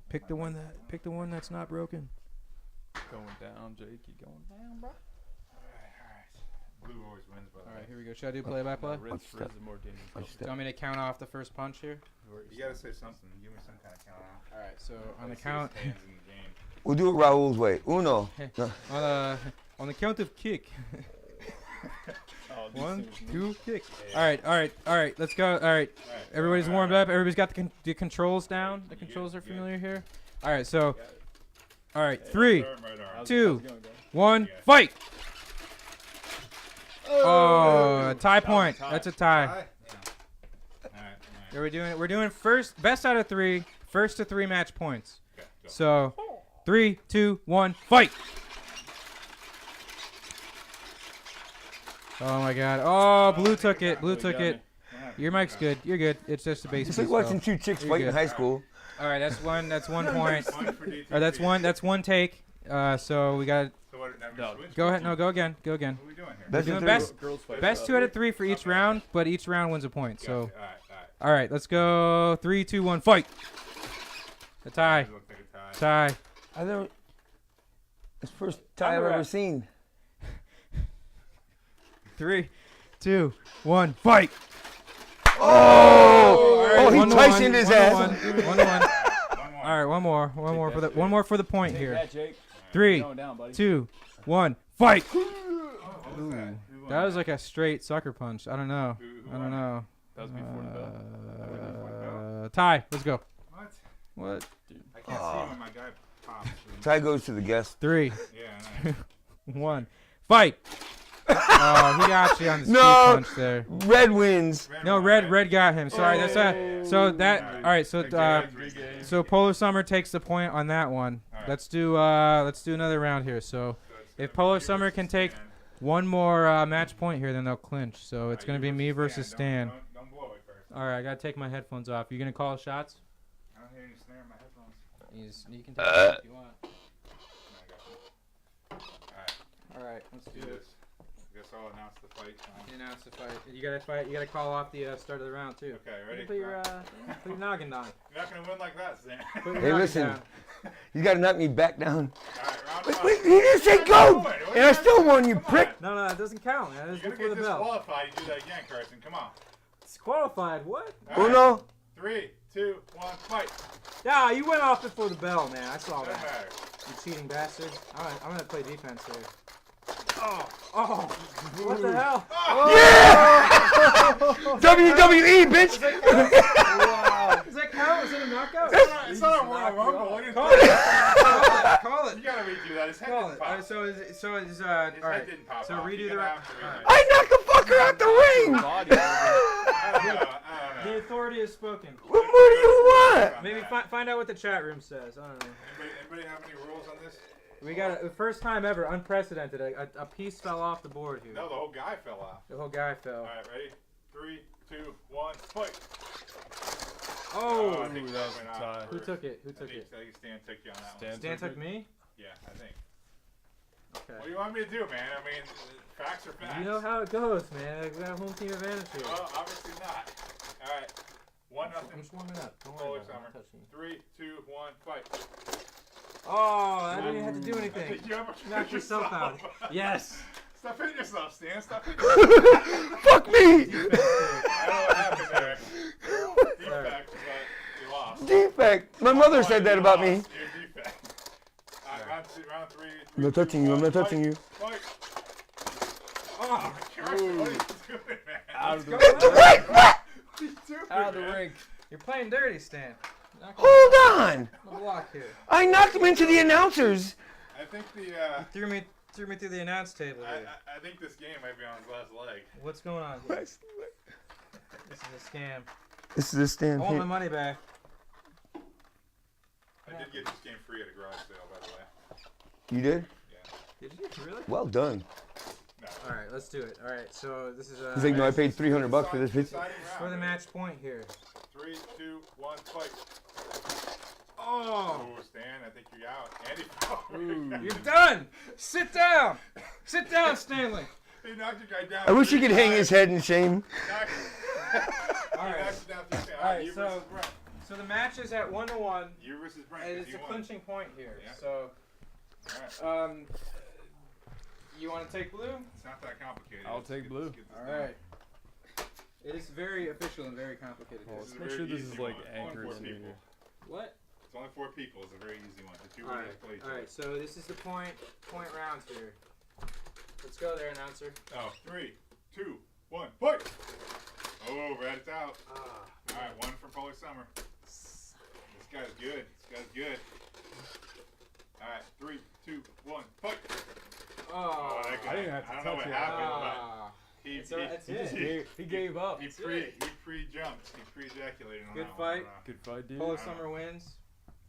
Pick the one that's not broken. Going down, Jake. You going down, bro? Blue always wins, by the way. All right, here we go. Should I do play-by-play? Red is more dangerous. Do you want me to count off the first punch here? You gotta say something. Give me some kind of count off. All right. So on the count. We'll do it Raul's way. Uno. On the count of kick. Oh, these One, things two, move. kick. All right. Let's go. All right. Everybody's warmed up. Everybody's got the controls down. The controls are familiar here. All right. So, all right. 3, 2, 1, fight. Oh, tie point. That's a tie. Yeah, we're doing first best out of 3, first to 3 match points. So, 3, 2, 1, fight. Oh my God! Oh, blue took it. Blue took it. Your mic's good. You're good. It's just a basic. It's like watching 2 chicks fight in high school. All right, that's one. That's 1 point. Or that's one. That's 1 take. So we got. Go ahead. No, go again. Go again. What are we doing here? We're doing best 2 out of 3 for each round, but each round wins a point. So. All right, let's go. 3, 2, 1, fight. A tie. Tie. I never. It's the first tie I've ever seen. 3, 2, 1, fight! Oh! Right, he Tysoned his ass. 1 to 1. All right, one more for the point here. 3, 2, 1, fight! Ooh, that was like a straight sucker punch. I don't know. That was before the bell. Tie. Let's go. What? I can't see when my guy pops. Tie goes to the guest. 3, Yeah, 1, fight! Oh, he got you on the speed punch there. Red wins. No, red got him. Sorry, that's so that. All right, so Polar Summer takes the point on that one. Let's do another round here. So if Polar Summer can take one more match point here, then they'll clinch. So it's gonna be me versus Stan. Don't blow it first. All right, I gotta take my headphones off. You gonna call shots? I don't hear any snare in my headphones. You can take it off if you want. All right, let's do this. I guess I'll announce the fight. Announce the fight. You gotta fight. You gotta call off the start of the round too. Okay, ready? Put your noggin down. You're not gonna win like that, Stan. Hey, listen. You gotta knock me back down. Alright, round Wait, he didn't say go! And I still won, you prick! No, that doesn't count, man. That's You're before gonna the get bell. disqualified. You do that again, Carson. Come on. It's qualified. What? All Uno. 3, 2, 1, fight. Yeah, you went off before the bell, man. I saw Doesn't that. matter. You cheating bastard. I'm gonna play defense here. Oh! What the hell? Yeah! WWE, bitch! Wow. Does that count? Is it a knockout? It's not a Royal Rumble. What are you Call doing? it. Call it. You gotta redo that. His head Call didn't it. pop. So is His all head right. didn't pop So off. redo You're the gonna round. have to redo it. I knocked the fucker out the ring! I don't know. The authority has spoken. What more do you want? Maybe find out what the chat room says. I don't know. Anybody have any rules on this? We got the first time ever, unprecedented. A piece fell off the board here. No, the whole guy fell off. The whole guy fell. All right, ready? 3, 2, 1, fight. Oh, I think that was went a off tie. first. Who took it? Who I took think, it? I think Stan took you on that Stan one. Stan took me. Yeah, I think. Okay. What do you want me to do, man? I mean, facts are facts. You know how it goes, man. We got a home team advantage here. Well, obviously not. All right. 1-0. I'm just warming up. Don't Polar worry about it. Summer. I'm touching you. 3, 2, 1, fight. Oh, I didn't even have to do I anything. think you almost Knock hit yourself out. Yes. Stop hitting yourself, Stan. Stop hitting yourself. Fuck me! I don't know what happened there. Defect, but you lost. Defect. My mother said that about me. You're defect. All right, round 3. I'm not touching you. I'm not touching you. Fight. Oh, Carson, what are you doing, man? Out of the Go ring. on. Wait, what? What are you doing, Out of the man? ring. You're playing dirty, Stan. Hold on. The block here. I knocked him into the announcers. I think the Threw me through the announce table here. I think this game might be on his last leg. What's going on here? This is a scam. This is a stand. I want my money back. I did get this game free at a garage sale, by the way. You did? Yeah. Did you really? Well done. No. All right, let's do it. All right, so this is He's like, no, I paid $300 for this bitch. Deciding for round. the match point here. 3, 2, 1, fight. Oh, Oh, Stan, I think you're out. Andy, you're done. Sit down. Sit down, Stanley. he knocked your guy down. I wish he 3 could hang his times. head in shame. All right. Knocked you down 3 times. All right, you so- versus Brent. So the match is at 1-1, You versus Brent. and 'cause it's you a won. clinching point here. Yeah. So, All right. you want to take blue? It's not that complicated. I'll Let's take get- blue. let's get this All done. right. It is very official and very complicated. Well, This is let's a make very sure this easy is like one. Only anchored 4 in people. here. What? It's only 4 people. It's a very easy one. The 2 All winners right. play each All other. right. So this is the point round here. Let's go there, announcer. Oh, 3, 2, 1, fight! Oh, rat it's out. All right, 1 for Polar Summer. This guy's good. This guy's good. All right, 3, 2, 1, fight! Oh, that guy. I didn't have to I don't know touch what it. happened, but He gave up. He pre-jumped. He pre-ejaculated on Good that fight. one. Good fight, dude. Polar Summer wins.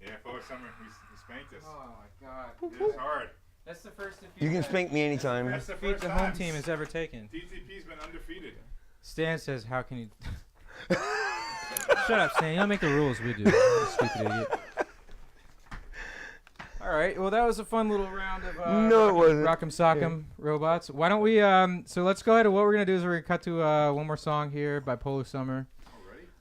Yeah, Polar Summer, he spanked us. Oh my god. It was hard. That's the first defeat. You can spank me anytime. That's the defeat first the time home team has ever taken. DTP's been undefeated. Stan says, "How can you?" Shut up, Stan. You don't make the rules. We do. You stupid idiot. All right. Well, that was a fun little round of No, it wasn't. Rock'em Sock'em robots. Why don't we? So let's go ahead. And what we're gonna do is we're gonna cut to one more song here by Polar Summer.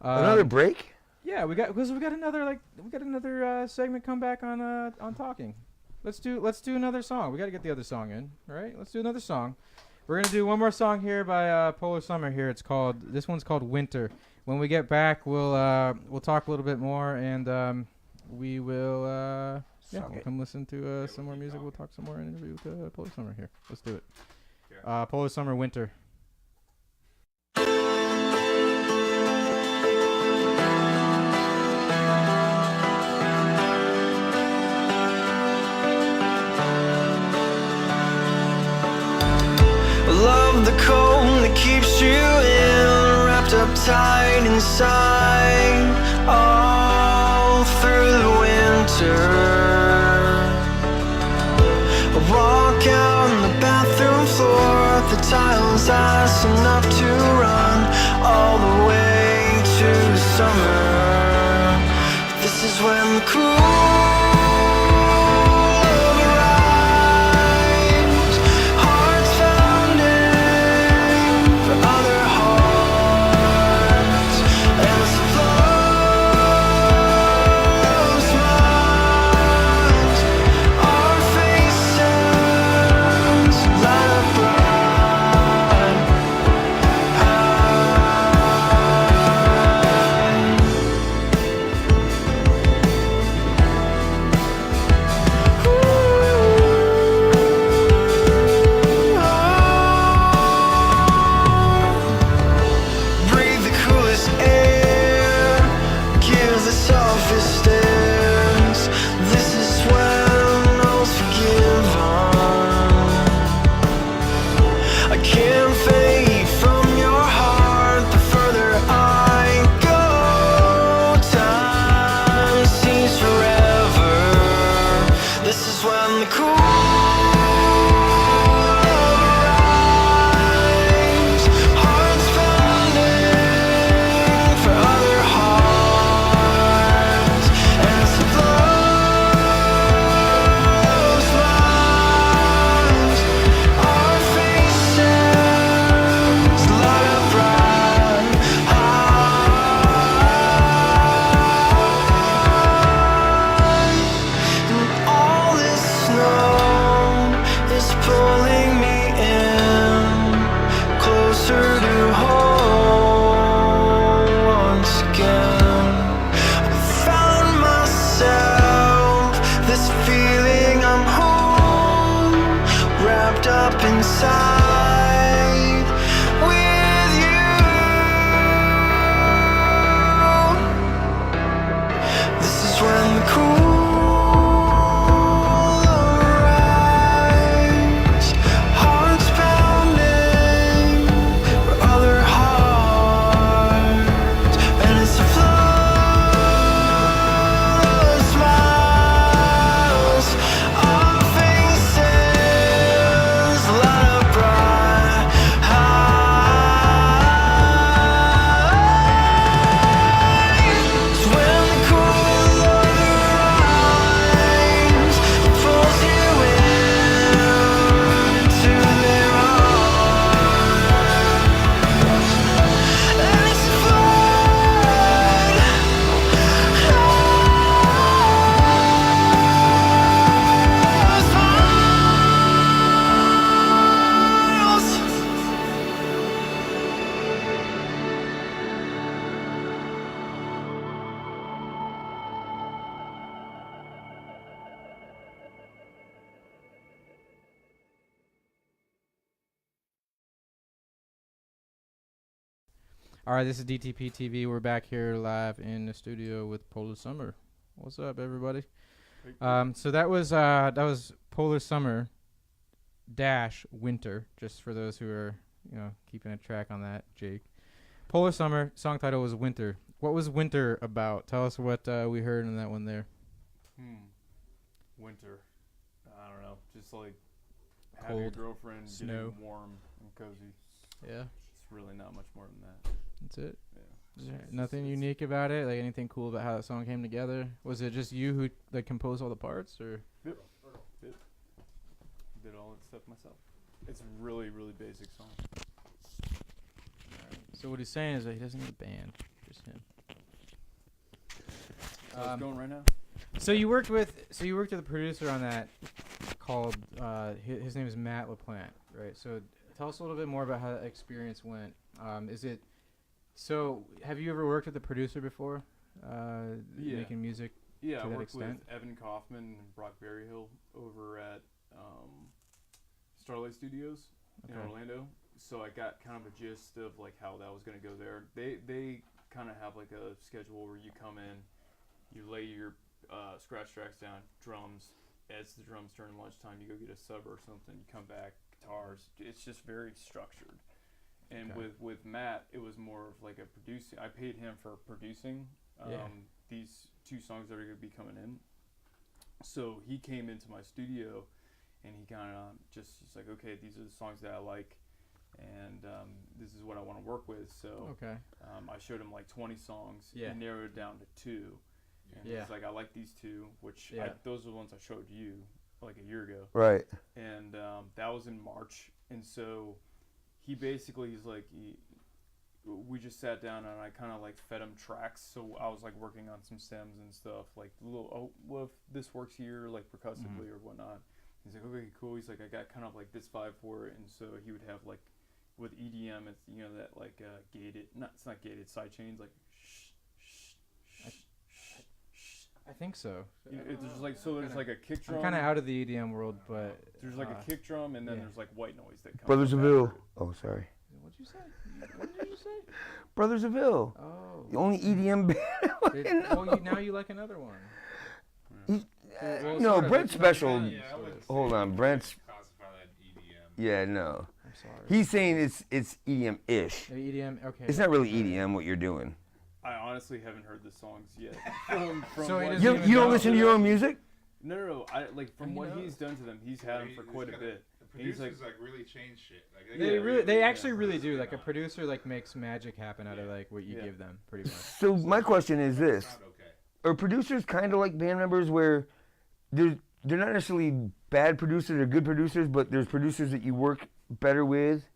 Another break? Yeah, we got another segment come back on talking. Let's do another song. We got to get the other song in, all right? Let's do another song. We're gonna do one more song here by Polar Summer. Here, this one's called Winter. When we get back, we'll talk a little bit more, and we will we'll come listen to some more music. We'll talk some more and interview with Polar Summer here. Let's do it. Okay. Polar Summer, Winter. Love the cold that keeps you in, wrapped up tight inside, all through the winter. I walk out on the bathroom floor, the tiles ice enough to run all the way to summer. This is when the cool All right, this is DTPtv. We're back here live in the studio with Polar Summer. What's up, everybody? So that was Polar Summer dash Winter, just for those who are keeping a track on that. Jake, Polar Summer song title was Winter. What was Winter about? Tell us what we heard in that one there. Winter. I don't know. Just like Cold, having a girlfriend, snow, getting warm and cozy. Yeah. It's really not much more than that. That's it. Yeah. Is there nothing unique about it? Like anything cool about how that song came together? Was it just you who like composed all the parts, or? Yep. Did all that stuff myself. It's a really, really basic song. So what he's saying is that he doesn't need a band, just him. So it's going right now. So you worked with a producer on that called his name is Matt LaPlante, right? So tell us a little bit more about how that experience went. Have you ever worked with a producer before? Making music to I that worked extent? with Evan Kaufman and Brock Berryhill over at Starlight Studios in Orlando. So I got kind of a gist of like how that was going to go there. They kind of have like a schedule where you come in, you lay your scratch tracks down, drums. As the drums turn lunchtime, you go get a sub or something. You come back, guitars. It's just very structured. And with Matt, it was more of like a producing. I paid him for producing these two songs that are going to be coming in. So he came into my studio, and he kind of he's like, okay, these are the songs that I like, and this is what I want to work with. So I showed him like 20 songs. Yeah. He narrowed it down to 2. And he's like, I like these 2, which those are the ones I showed you like a year ago. Right. And that was in March. And so he basically, we just sat down and I kind of like fed him tracks. So I was like working on some stems and stuff, like what if this works here, like percussively or whatnot. He's like, okay, cool. He's like, I got kind of like this vibe for it. And so he would have like, with EDM, it's, that like gated, it's not gated, side chains, like I think so. There's like there's like a kick drum. I'm kind of out of the EDM world, but there's like a kick drum, and then there's like white noise that comes. Brothers of Ill. Oh, sorry. What'd you say? What did you say? Brothers of Ill. Oh. The only EDM band. Now you like another one. No, Brent's special. Hold on, Brent's. Yeah, no. I'm sorry. He's saying it's EDM-ish. EDM, okay. It's not really EDM what you're doing. I honestly haven't heard the songs yet. So you don't listen to your own music? No. From what he's done to them, he's had them for quite a bit. The producers like really change shit. Like, they actually really do. Like a producer like makes magic happen out of like what you give them, pretty much. So my question is this: are producers kind of like band members where they're not necessarily bad producers or good producers, but there's producers that you work better with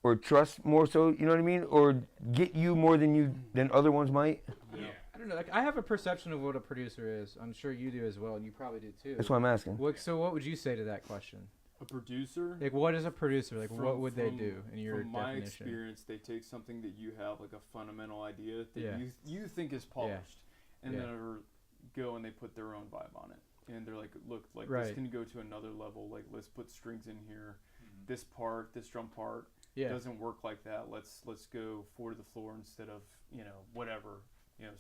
or trust more so, you know what I mean? Or get you more than other ones might? Yeah. I don't know. Like I have a perception of what a producer is. I'm sure you do as well, and you probably do too. That's what I'm asking. So what would you say to that question? A producer? Like what is a producer? Like what would they do in your definition? From my experience, they take something that you have, like a fundamental idea that you think is polished, and then go and they put their own vibe on it. And they're like, look, like this can go to another level. Like let's put strings in here. This part, this drum part doesn't work like that. Let's go 4 to the floor instead of whatever.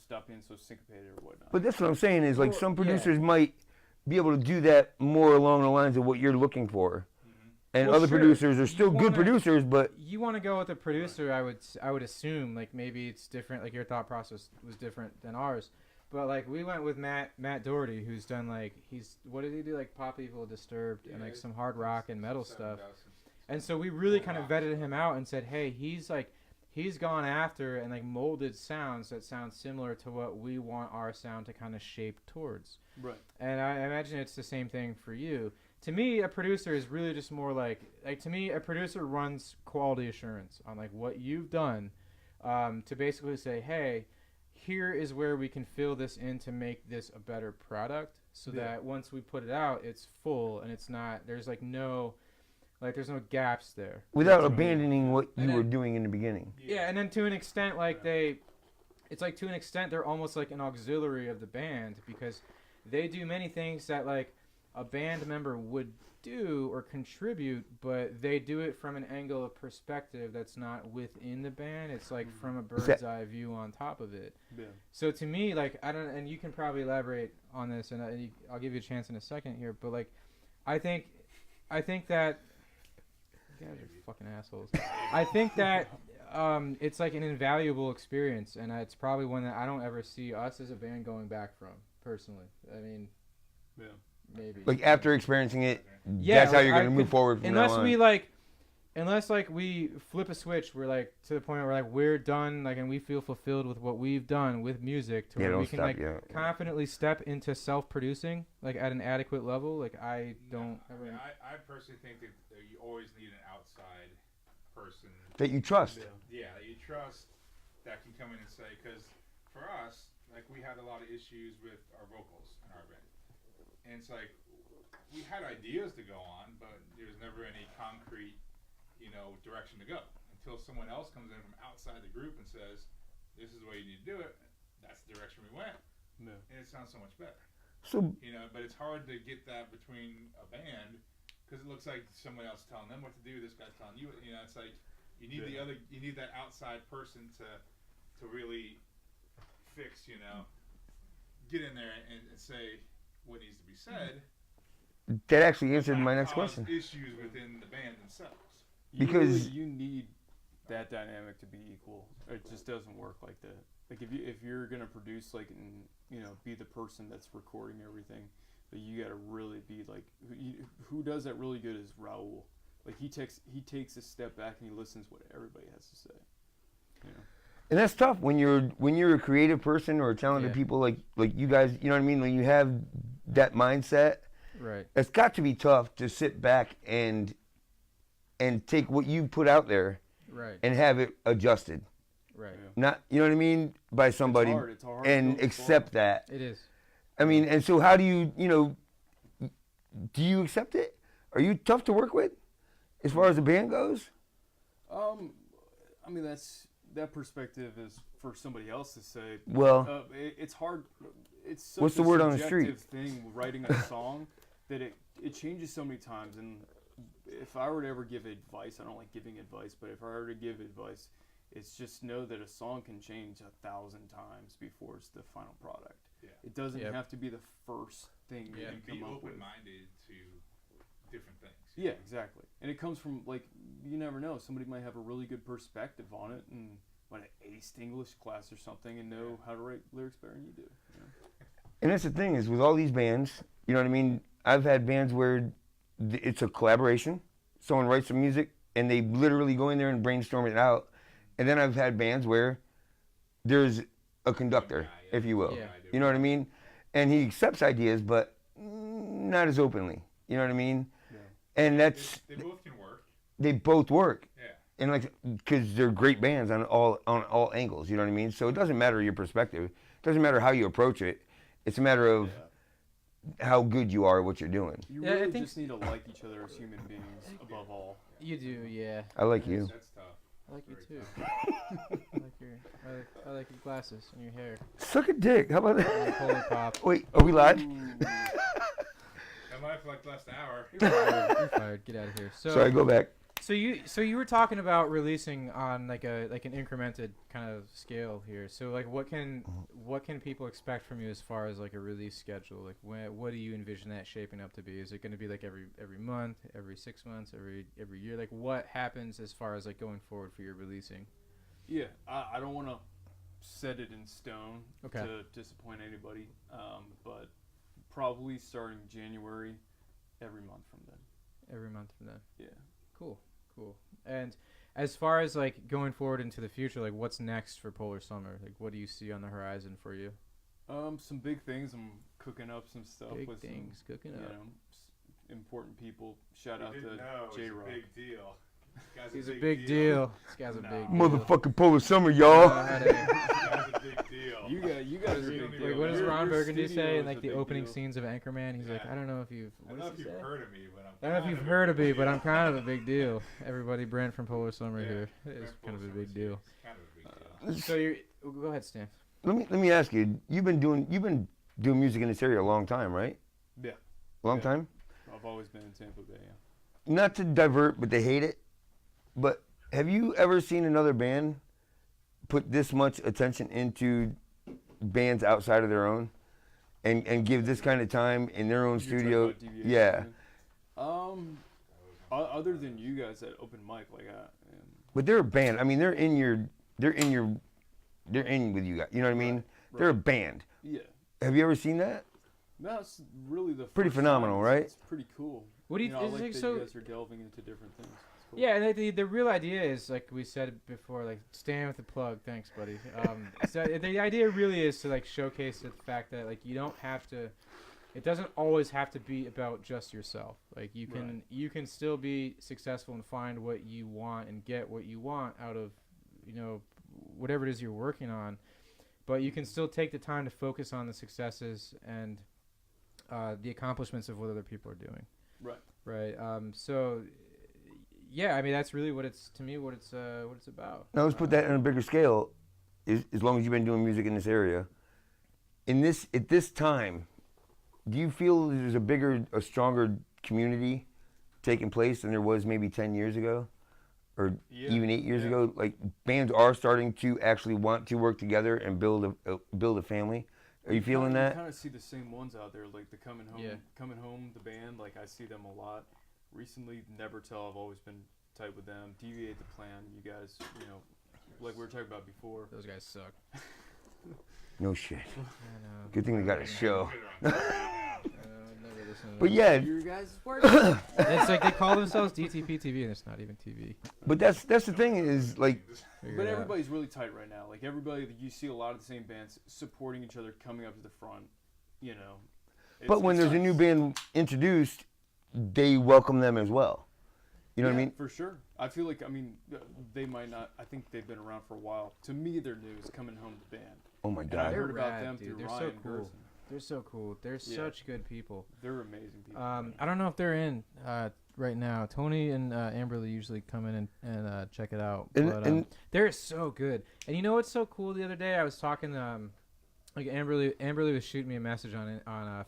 Stop being so syncopated or whatnot. But that's what I'm saying is like some producers might be able to do that more along the lines of what you're looking for, and other producers are still good producers. But you want to go with a producer, I would assume like maybe it's different. Like your thought process was different than ours. But like we went with Matt Doherty, who's done like what did he do, like Pop Evil, Disturbed, and like some hard rock and metal stuff. And so we really kind of vetted him out and said, hey, he's gone after and like molded sounds that sound similar to what we want our sound to kind of shape towards. Right. And I imagine it's the same thing for you. To me, a producer is really just more like to me, a producer runs quality assurance on like what you've done, to basically say, hey, here is where we can fill this in to make this a better product, so that once we put it out, it's full and it's not. There's no gaps there. Without abandoning what you were doing in the beginning. Yeah, and then to an extent, to an extent, they're almost like an auxiliary of the band because they do many things that like a band member would do or contribute, but they do it from an angle of perspective that's not within the band. It's like from a bird's eye view on top of it. Yeah. So to me, like, I don't, and you can probably elaborate on this, and I'll give you a chance in a second here, but like, I think that you guys are fucking assholes. I think that it's like an invaluable experience, and it's probably one that I don't ever see us as a band going back from, personally. I mean, yeah, maybe. Like after experiencing it, yeah, that's how you're gonna move forward from unless now on. Unless like we flip a switch, we're like to the point where like we're done, like, and we feel fulfilled with what we've done with music, to where we can like confidently step into self-producing, like at an adequate level. Like I don't. I mean, I personally think that you always need an outside person that you trust. Yeah, that you trust, that can come in and say, because for us, like, we had a lot of issues with our vocals in our band, and it's like we had ideas to go on, but there was never any concrete, direction to go until someone else comes in from outside the group and says, "This is the way you need to do it." That's the direction we went, and it sounds so much better. So but it's hard to get that between a band because it looks like someone else telling them what to do. This guy's telling you, it's like you need you need that outside person to really fix, get in there and say what needs to be said. That actually answered my next question. Issues within the band themselves. Because you need that dynamic to be equal. It just doesn't work like that. Like if you're gonna produce, like, and be the person that's recording everything, but you gotta really be like who does that really good is Raul. Like he takes a step back and he listens what everybody has to say. And that's tough when you're a creative person or a talented people like you guys. You know what I mean? When you have that mindset, right? It's got to be tough to sit back and take what you put out there, right, and have it adjusted, right? Not, you know what I mean, by somebody, it's hard and accept that. It is. I mean, and so how do you, do you accept it? Are you tough to work with, as far as the band goes? I mean, that perspective is for somebody else to say. Well, it's hard. It's such what's the word on the street? Thing writing a song that it changes so many times. And if I were to ever give advice, I don't like giving advice, but if I were to give advice, it's just know that a song can change 1,000 times before it's the final product. Yeah. It doesn't have to be the first thing that you come up with. Be open-minded to different things. Yeah, exactly. And it comes from, like, you never know. Somebody might have a really good perspective on it and might have aced English class or something and know how to write lyrics better than you do. And that's the thing is with all these bands, you know what I mean? I've had bands where it's a collaboration. Someone writes some music and they literally go in there and brainstorm it out. And then I've had bands where there's a conductor, if you will. Yeah. You know what I mean? And he accepts ideas, but not as openly. You know what I mean? Yeah. And that's... They both can work. They both work. Yeah. And like, because they're great bands on all angles, you know what I mean? So it doesn't matter your perspective. It doesn't matter how you approach it. It's a matter of how good you are at what you're doing. You really just need to like each other as human beings above all. You do, yeah. I like you. That's tough. I like Very you too. I like your glasses and your hair. Suck a dick. How about And your that? Polar pop. Wait, are we live? That might have like the last hour. You're fired. Get out of here. So, Sorry, go back. So you were talking about releasing on like an incremented kind of scale here. So like what can people expect from you as far as like a release schedule? Like what do you envision that shaping up to be? Is it going to be like every month, every 6 months, every year? Like what happens as far as like going forward for your releasing? Yeah, I don't want to set it in stone Okay. to disappoint anybody, but probably starting January, every month from then. Every month from then. Yeah. Cool. And as far as like going forward into the future, like what's next for Polar Summer? Like what do you see on the horizon for you? Some big things. I'm cooking up some stuff Big with things some, cooking up. Important people. Shout out to It's J-Rock. a big deal. This guy's He's a big deal. This guy's a big deal. Motherfucking Polar Summer, y'all. This guy's a big deal. You guys are a big deal. Like, what does Your Ron Burgundy studio say in is like a the big opening deal. scenes of Anchorman? He's like, I don't know if you've. I don't know if you've heard of me, but I don't know if you've heard of me, but I'm kind of a big deal. Everybody, Brent from Polar Summer here. It is kind of a big deal. Kind of a big deal. So you go ahead, Stan. Let me ask you. You've been doing music in this area a long time, right? Yeah. long time. I've always been in Tampa Bay. Yeah. Not to divert, but they hate it. But have you ever seen another band put this much attention into bands outside of their own, and give this kind of time in their own studio? Yeah. Other than you guys at open mic, like But they're a band. I mean, they're in with you guys. You know what I mean? Right. They're a band. Yeah. Have you ever seen that? That's really the Pretty first phenomenal, time. right? It's pretty cool. What do you I think? like that So you guys are delving into different things. It's cool. yeah, and the real idea is, like we said before, like stand with the plug. Thanks, buddy. So the idea really is to like showcase the fact that like you don't have to. It doesn't always have to be about just yourself. Like you can still be successful and find what you want and get what you want out of, whatever it is you're working on. But you can still take the time to focus on the successes and the accomplishments of what other people are doing. Right. Right. So, yeah, I mean that's really what it's about. Now let's put that on a bigger scale. As long as you've been doing music in this area, at this time, do you feel there's a stronger community taking place than there was maybe 10 years ago, or even 8 years ago? Like bands are starting to actually want to work together and build a family. Are you feeling that? I kind of see the same ones out there, like the Coming Home, the band. Like I see them a lot. Recently, Never Tell. I've always been tight with them. Deviate the Plan. You guys, like we were talking about before. Those guys suck. No shit. I know. Good thing we got a show. Never listen to But them. yeah, Your guys work. It's like they call themselves DTPtv and it's not even TV. but that's the thing is like. But everybody's really tight right now. Like everybody, you see a lot of the same bands supporting each other, coming up to the front. But when there's a new band introduced, they welcome them as well. You know what I mean? For sure. I feel like they might not. I think they've been around for a while. To me, they're new. It's Coming Home, the band. Oh my And God. I heard about rad, them dude. through They're Ryan so cool. Gerson. They're so cool. They're such good people. They're amazing people. I don't know if they're in right now. Tony and Amberly usually come in and check it out. But they're so good. And you know what's so cool? The other day I was talking like Amberly was shooting me a message on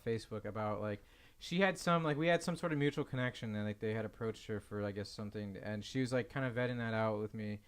Facebook about like she had we had some sort of mutual connection and like they had approached her for I guess something, and she was like kind of vetting that out with me.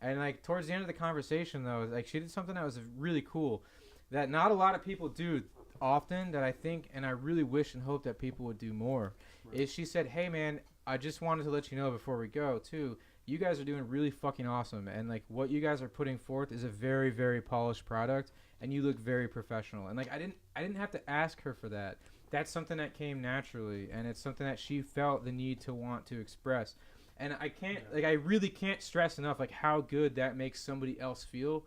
And like towards the end of the conversation though, like she did something that was really cool that not a lot of people do often, that I think and I really wish and hope that people would do more. Right. Is she said, "Hey man, I just wanted to let you know before we go too, you guys are doing really fucking awesome, and like what you guys are putting forth is a very, very polished product, and you look very professional." And like I didn't have to ask her for that. That's something that came naturally, and it's something that she felt the need to want to express. And I can't I really can't stress enough like how good that makes somebody else feel,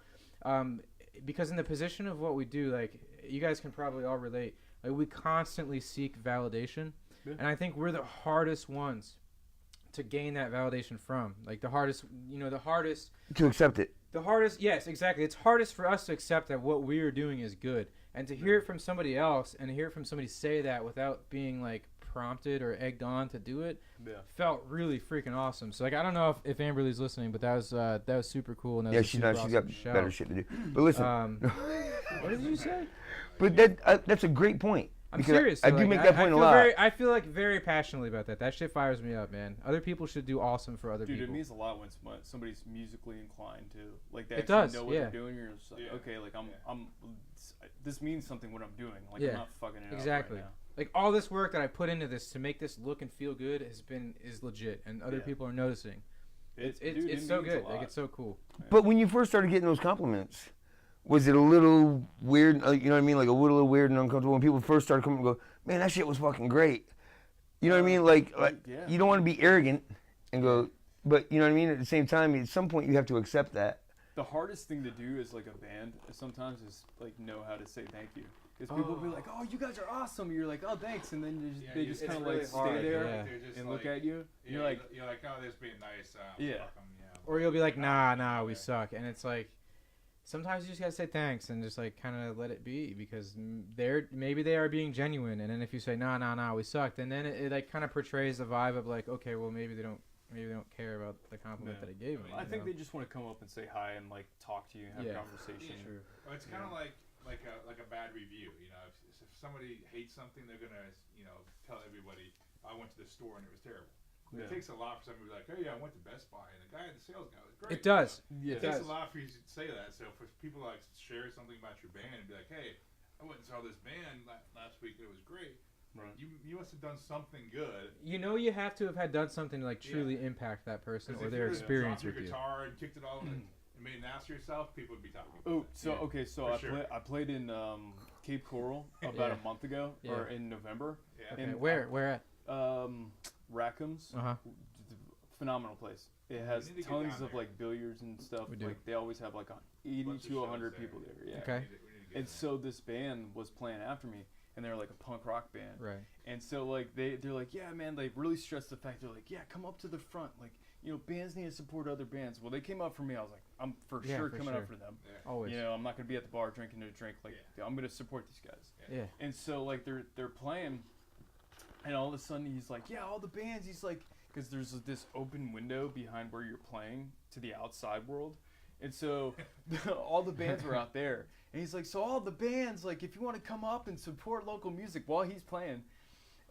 because in the position of what we do, like you guys can probably all relate, like we constantly seek validation, and I think we're the hardest ones to gain that validation from. Like the hardest To accept it. The hardest, yes, exactly. It's hardest for us to accept that what we are doing is good, and to hear it from somebody else, and to hear it from somebody say that without being like prompted or egged on to do it, felt really freaking awesome. So like I don't know if Amberly's listening, but that was super cool. And that was She's super not. She's awesome got shout. better shit to do. But listen. What did you say? But that's a great point. I'm serious. I do make that point a lot. I feel like very passionately about that. That shit fires me up, man. Other people should do awesome for other people. Dude, it means a lot when somebody's musically inclined too. Like they it actually does, know what they're doing. You're just like, okay, like I'm. This means something what I'm doing. Like I'm not fucking it exactly. up right now. Like all this work that I put into this to make this look and feel good is legit, and other people are noticing. It's so good. Like it's so cool. But when you first started getting those compliments, was it a little weird? You know what I mean? Like a little weird and uncomfortable when people first started coming and go, "Man, that shit was fucking great." You know what I mean? Like you don't want to be arrogant and go, but you know what I mean? At the same time, at some point you have to accept that. The hardest thing to do as like a band sometimes is like know how to say thank you. Because people will be like, "Oh, you guys are awesome." You're like, "Oh, thanks," and then they just kind of really like hard. stay there and look at you. You're like, "Oh, this being nice." Fuck 'em, Or you'll be like, "Nah, we suck," and it's like, sometimes you just gotta say thanks and just like kind of let it be, because maybe they are being genuine, and then if you say, "Nah, we sucked," and then it like kind of portrays the vibe of like, okay, well maybe they don't care about the compliment that I gave them. I think they just want to come up and say hi and like talk to you and have a conversation. Well, it's kind of like like a bad review. You know, if somebody hates something, they're gonna tell everybody I went to the store and it was terrible. It takes a lot for somebody to be like, oh yeah, I went to Best Buy and the sales guy was great. It does. It takes a lot for you to say that. So for people to like share something about your band and be like, hey, I went and saw this band last week and it was great. Right. You must have done something good. You know, you have to have done something to like truly impact that person or their experience with you. If you guitar and kicked it all and made an ass of yourself, people would be talking about it. So okay, so I played in Cape Coral about a month ago, or in November. Yeah. Okay. Where at? Rackham's. Phenomenal place. It has tons of like billiards and stuff. Like they always have like 80 to 100 people there. Yeah. Okay. And so this band was playing after me, and they're like a punk rock band. Right. And so like they're like, yeah, man, they really stress the fact. They're like, yeah, come up to the front. Like, you know, bands need to support other bands. Well, they came up for me. I was like, I'm for sure coming up for them. Yeah. Always. You know, I'm not gonna be at the bar drinking a drink. Like, I'm gonna support these guys. Yeah. And so like they're playing, and all of a sudden he's like, yeah, all the bands. He's like, because there's this open window behind where you're playing to the outside world, and so all the bands were out there. And he's like, so all the bands, like, if you want to come up and support local music while he's playing,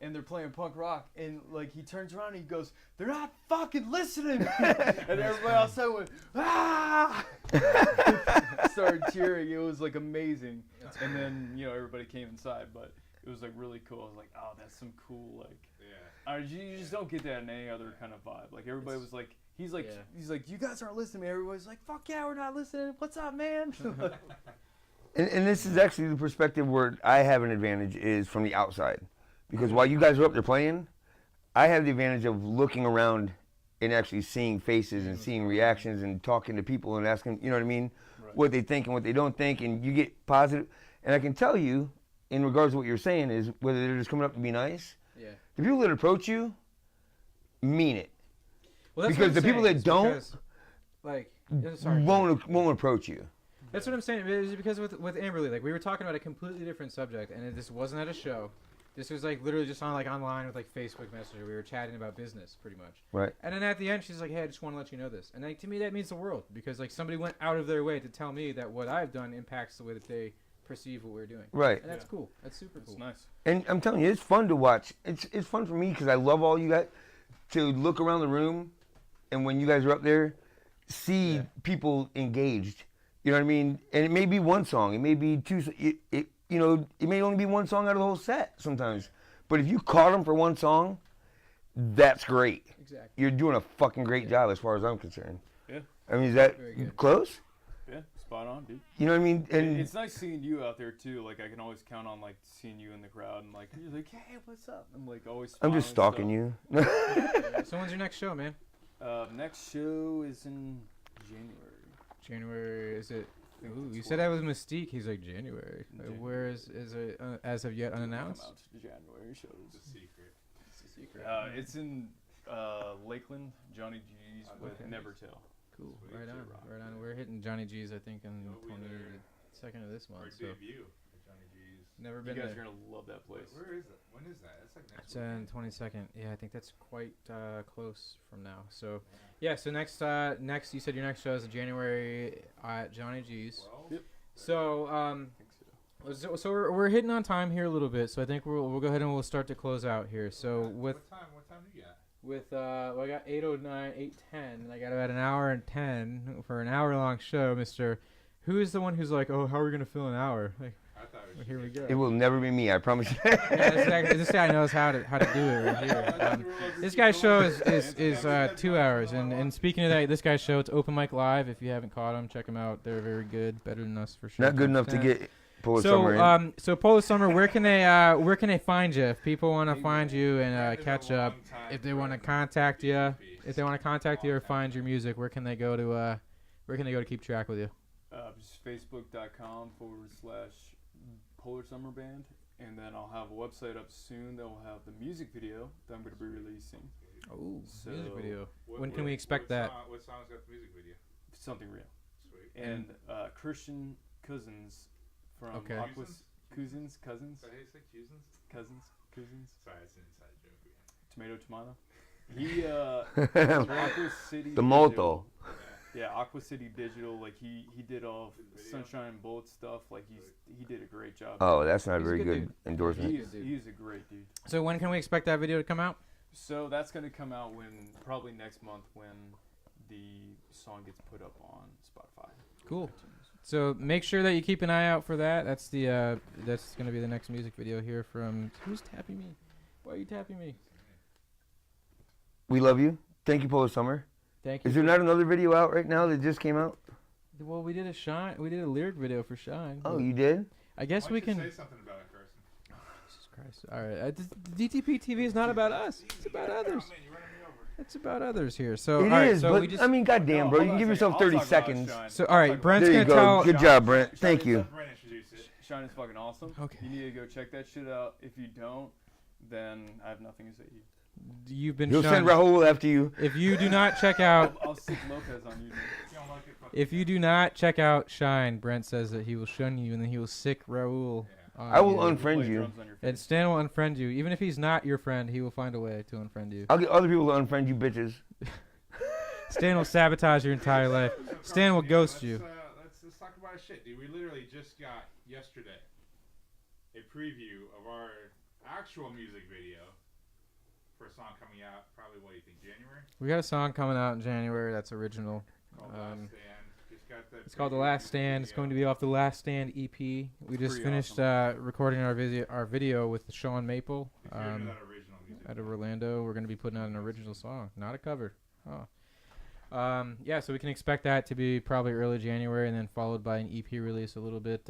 and they're playing punk rock, and like he turns around and he goes, they're not fucking listening. And everybody outside went, ah! Started cheering. It was like amazing. And then, you know, everybody came inside, but it was like really cool. I was like, oh, that's some cool, like, you just don't get that in any other kind of vibe. Like everybody was like, he's like, you guys aren't listening to me. Everybody's like, fuck yeah, we're not listening. What's up, man? And this is actually the perspective where I have an advantage is from the outside. Because while you guys are up there playing, I have the advantage of looking around and actually seeing faces and seeing reactions and talking to people and asking, you know what I mean, what they think and what they don't think. And you get positive. And I can tell you, in regards to what you're saying, is whether they're just coming up to be nice, the people that approach you mean it. Well, that's because the people that don't won't approach you. That's what I'm saying. It was because with Amberly, like we were talking about a completely different subject, and this wasn't at a show. This was like literally just on like online with like Facebook Messenger. We were chatting about business pretty much. Right. And then at the end, she's like, "Hey, I just want to let you know this." And like to me, that means the world because like somebody went out of their way to tell me that what I've done impacts the way that they perceive what we're doing. Right. And that's cool. That's super cool. That's nice. And I'm telling you, it's fun to watch. It's fun for me because I love all you guys to look around the room, and when you guys are up there, see people engaged. You know what I mean? And it may be one song. It may be two. It may only be one song out of the whole set sometimes. But if you caught them for one song, that's great. Exactly. You're doing a fucking great job as far as I'm concerned. Yeah. I mean, is that close? Yeah, spot on, dude. You know what I mean? And it's nice seeing you out there too. Like I can always count on like seeing you in the crowd and like you're like, hey, what's up? I'm like always. I'm just stalking you. So when's your next show, man? Next show is in January. January, is it? Ooh, you said that was Mystique. He's like January. Where is it as of yet unannounced? Come out to the January shows. It's a secret. It's a secret. It's in Lakeland, Johnny G's with Nevertell. Cool. Right on. Right on. We're hitting Johnny G's, I think, on the 22nd of this month. Our debut at Johnny G's. Never been there. You guys are gonna love that place. Where is it? When is that? That's like next week. It's 22nd. Yeah, I think that's quite close from now. So, yeah. So next, you said your next show is January at Johnny G's. Yep. So, so we're hitting on time here a little bit. So I think we'll go ahead and we'll start to close out here. So with what time do you got? With well, I got 8:09, 8:10, and I got about an hour and 10 for an hour-long show. Mr. Who is the one who's like, oh, how are we gonna fill an hour? Like, well, here we go. It will never be me, I promise you. Yeah, this guy knows how to do it right here. This guy's show is 2 hours, and speaking of that, this guy's show, it's Open Mic Live. If you haven't caught them, check them out. They're very good, better than us for sure. Not good enough to get Polar Summer in. So Polar Summer, where can they find you? If people want to find you and catch up, if they want to contact you, or find your music, where can they go to keep track with you? Just facebook.com/Polar Summer Band, and then I'll have a website up soon that will have the music video that I'm going to be releasing. Oh, music video. When can we expect that? What song's got the music video? Something Real. Sweet. And Christian Cousins from Aquas. Cousins? Is that how you say cousins? Cousins. Sorry, it's an inside joke. Tomato. He Aqua City. The Molto. Yeah, Aqua City Digital. Like he did all Sunshine and Bullet stuff. Like he did a great job. Oh, that's not a He's a very good good dude. endorsement. He's a great dude. So when can we expect that video to come out? So that's gonna come out probably next month when the song gets put up on Spotify. Cool. So make sure that you keep an eye out for that. That's gonna be the next music video here from. Who's tapping me? Why are you tapping me? We love you. Thank you, Polar Summer. Thank you. Is there not another video out right now that just came out? Well, we did a lyric video for Shine. Oh, you did? I guess Why we don't you can. say something about it, Carson? Jesus Christ! All right, DTP TV is not about us. It's about others. Man, you're running me over. It's about others here. So It all right, is, so but we just. I mean, goddamn, bro, you can give yourself 30 I'll talk about seconds. Shine. So all right, Brent's There you gonna go. tell. Good job, Brent. Thank you. Let Brent introduce it. Shine is fucking awesome. Okay. You need to go check that shit out. If you don't, then I have nothing to say to you. You've been He'll send shunned. Rahul after you. If you do not check out, I'll stick Lopez on you. Dude. If you don't like it, fuck if you do not check out Shine, Brent says that he will shun you and then he will sick Raul. on I will you. unfriend Play you. drums on your face. And Stan will unfriend you. Even if he's not your friend, he will find a way to unfriend you. I'll get other people to unfriend you, bitches. Stan will sabotage your entire life. So, Stan will Carson, ghost you. Let's talk about shit, dude. We literally just got yesterday a preview of our actual music video for a song coming out. Probably what do you think, January? We got a song coming out in January that's original. Called Last Stand. Just got the It's called The preview Last music Stand. It's video. going to be off the Last Stand EP. We just Pretty finished recording our video with Sean Maple If you're into that original music out of video. Orlando. We're going to be putting out an original song, not a cover. Oh. Yeah, so we can expect that to be probably early January and then followed by an EP release a little bit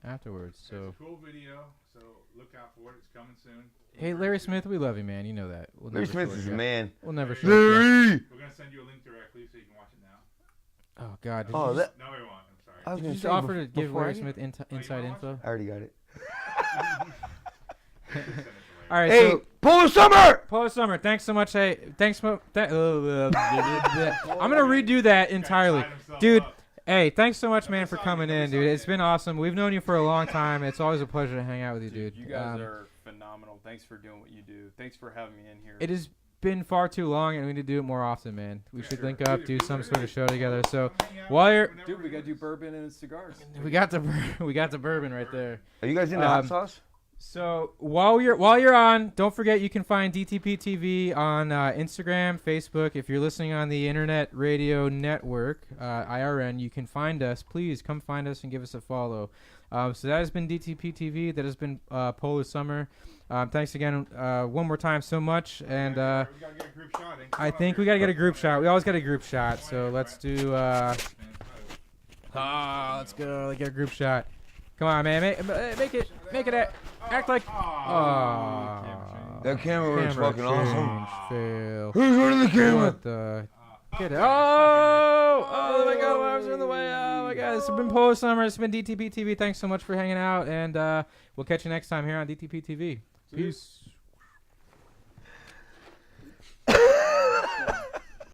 afterwards. It's So, a cool video, so look out for it. It's coming soon. hey, Larry Smith, we love you, man. You know that. We'll Larry never Smith short is you. a man. We'll never Larry. short you. Larry! We're gonna send you a link directly so you can watch it now. Oh, God. Did Oh, you that. No, we won't. I'm sorry. I was Did you gonna just say offer to give before Larry I get- Smith you inside wanna info? I already got it. All right, Hey, so Polar Summer! Polar Summer, thanks so much. Hey, thanks. I'm gonna redo that entirely, Sign himself dude. up. Hey, thanks so much, Every man, for song- coming every in, song dude. you It's did. been awesome. We've known you for a long time. It's always a pleasure to hang out with you, dude. You guys are phenomenal. Thanks for doing what you do. Thanks for having me in here. It has been far too long, and we need to do it more often, man. We should link up, do some sort of show together. So while you're, Dude, we gotta do bourbon and cigars. we got the bourbon right there. Are you guys into hot Um, sauce? So while you're on, don't forget you can find DTP TV on Instagram, Facebook. If you're listening on the Internet Radio Network, IRN, you can find us. Please come find us and give us a follow. So that has been DTP TV. That has been Polar Summer. Thanks again one more time so much. And We gotta get a group shot. Come I up think here. we got to get a group shot. We always got a group shot. So let's do. Man, Let's go. Let's get a group shot. Come on, man. Make it. Act like. That camera works fucking awesome. Fail. Who's running the camera? What the? Get it. Oh my God, my arms are in the way. Oh my God, this has been Polar Summer. This has been DTP TV. Thanks so much for hanging out, and we'll catch you next time here on DTP TV. Peace.